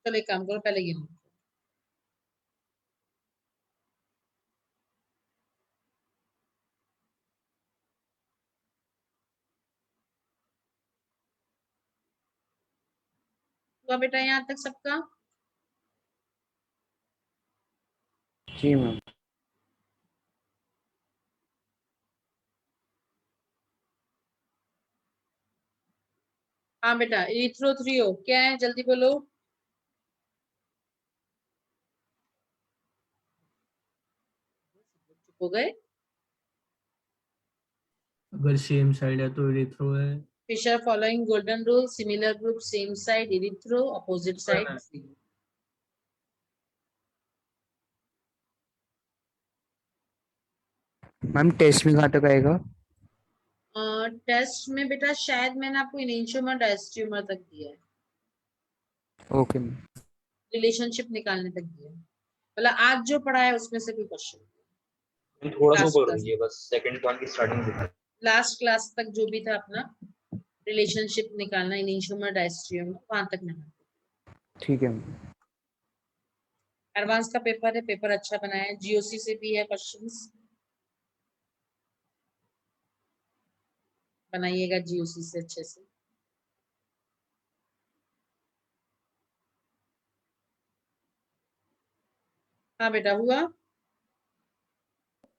चलो एक काम करो, पहले ये नोट करो। तो बेटा यहाँ तक सबका? जी मैम। हाँ बेटा, इरिथ्रोथ्रियो क्या है, जल्दी बोलो। चुप हो गए? अगर सेम साइड है तो इरिथ्रो है। Fischer following golden rule, similar group same side erythro, opposite side threo. Ma'am test में कहाँ तक आएगा? टेस्ट में बेटा शायद मैंने आपको इनिशियोमर डायस्ट्यूमर तक दिया है, ओके मैम। रिलेशनशिप निकालने तक दिया है। मतलब आज जो पढ़ा है उसमें से कोई क्वेश्चन मैम थोड़ा सा लास्ट ऊपर क्लास, दीजिए बस, सेकंड पॉइंट की स्टार्टिंग दिखा। लास्ट क्लास तक जो भी था अपना रिलेशनशिप निकालना इनिशियोमर डायस्ट्यूमर, वहां तक नहीं। ठीक है मैम। एडवांस का पेपर है, पेपर अच्छा बनाया है, जीओसी से भी है क्वेश्चंस, बनाइएगा जीओसी से अच्छे से। हाँ बेटा, हुआ?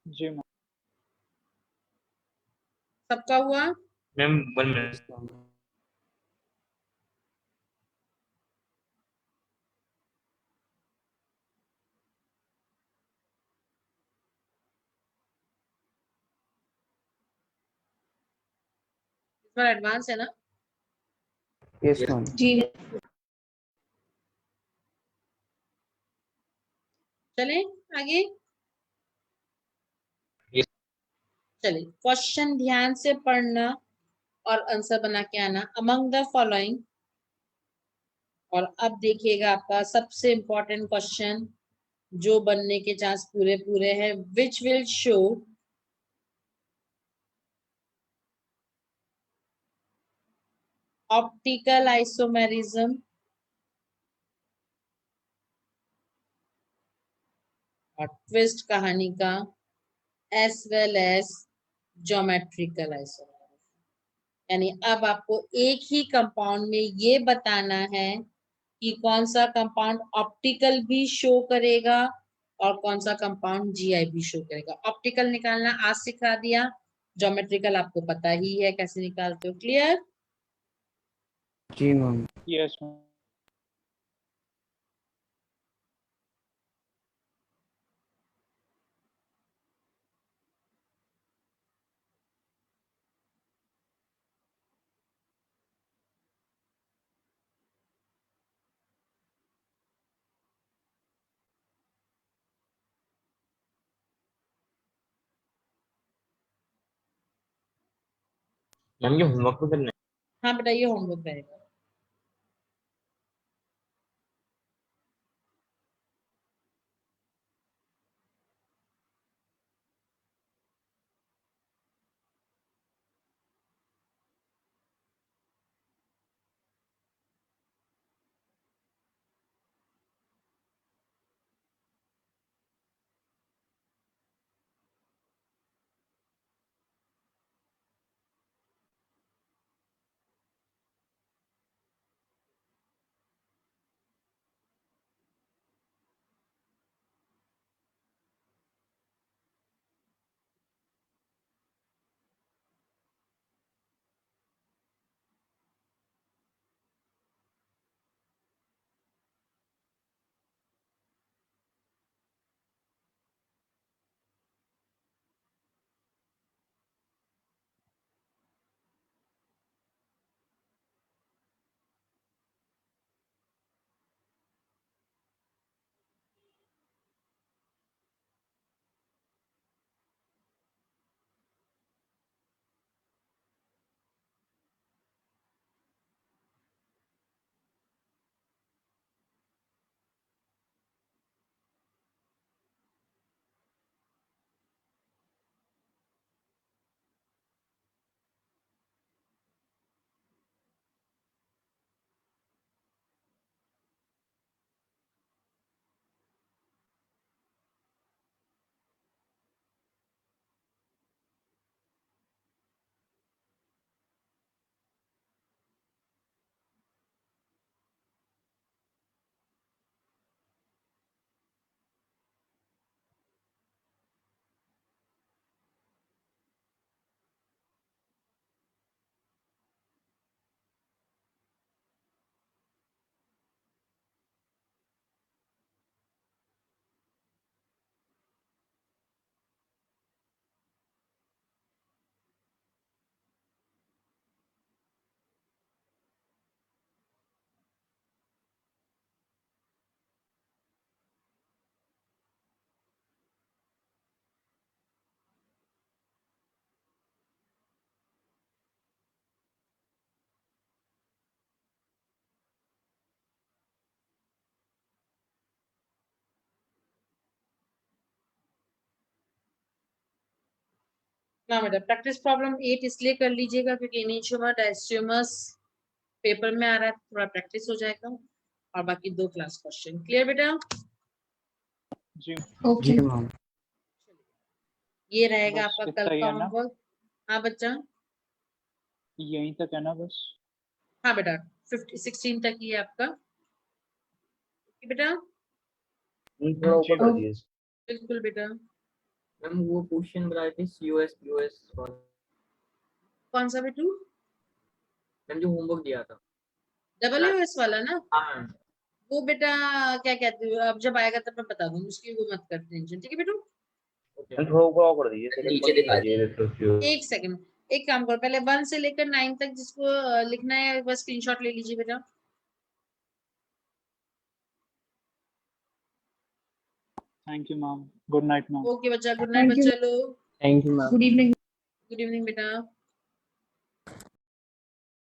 जी मैम। सबका हुआ? Ma'am 1 minute. इस बार एडवांस है ना? Yes ma'am. जी चले आगे। Yes. चलिए, क्वेश्चन ध्यान से पढ़ना और आंसर बना के आना। अमंग द फॉलोइंग, और अब देखिएगा आपका सबसे इंपॉर्टेंट क्वेश्चन जो बनने के चांस पूरे पूरे हैं, which will show optical isomerism और ट्विस्ट कहानी का, as well as geometrical isomerism. यानी अब आपको एक ही कंपाउंड में ये बताना है कि कौन सा कंपाउंड ऑप्टिकल भी शो करेगा और कौन सा कंपाउंड जीआई भी शो करेगा। ऑप्टिकल निकालना आज सिखा दिया, ज्योमेट्रिकल आपको पता ही है कैसे निकालते हो। क्लियर? जी मैम। Yes ma'am. मैम ये होमवर्क में करना हाँ बेटा, ये होमवर्क रहेगा। ना बेटा प्रैक्टिस प्रॉब्लम 8 इसलिए कर लीजिएगा क्योंकि एनिशियोमा डायस्ट्रोमस पेपर में आ रहा है, थोड़ा प्रैक्टिस हो जाएगा। और बाकी 2 क्लास क्वेश्चन क्लियर बेटा। जी जी मैम। ये रहेगा बस आपका इतना कल ही का है ना? होमवर्क। हाँ बच्चा, यहीं तक है ना बस? हाँ बेटा 16 तक ही है आपका। ठीक है बेटा, थोड़ा ऊपर कर दिए। बिल्कुल बेटा। मैम वो क्वेश्चन बताए थे COS POS वाला, कौन सा बेटू? मैम जो होमवर्क दिया था। WS वाला ना, हाँ मैम। वो बेटा क्या कहते हो, अब जब आएगा तब मैं बता दूंगी, उसकी वो मत कर टेंशन। ठीक है बेटू, ओके थोड़ा ऊपर कर दीजिए, नीचे दिखा दीजिए। एक सेकंड, एक काम करो, पहले 1 से लेकर 9 तक जिसको लिखना है बस स्क्रीनशॉट ले लीजिए बेटा। Thank you ma'am, good night ma'am. Okay बच्चा, गुड नाइट बच्चा लोग, thank you ma'am. Good evening. Good evening बेटा।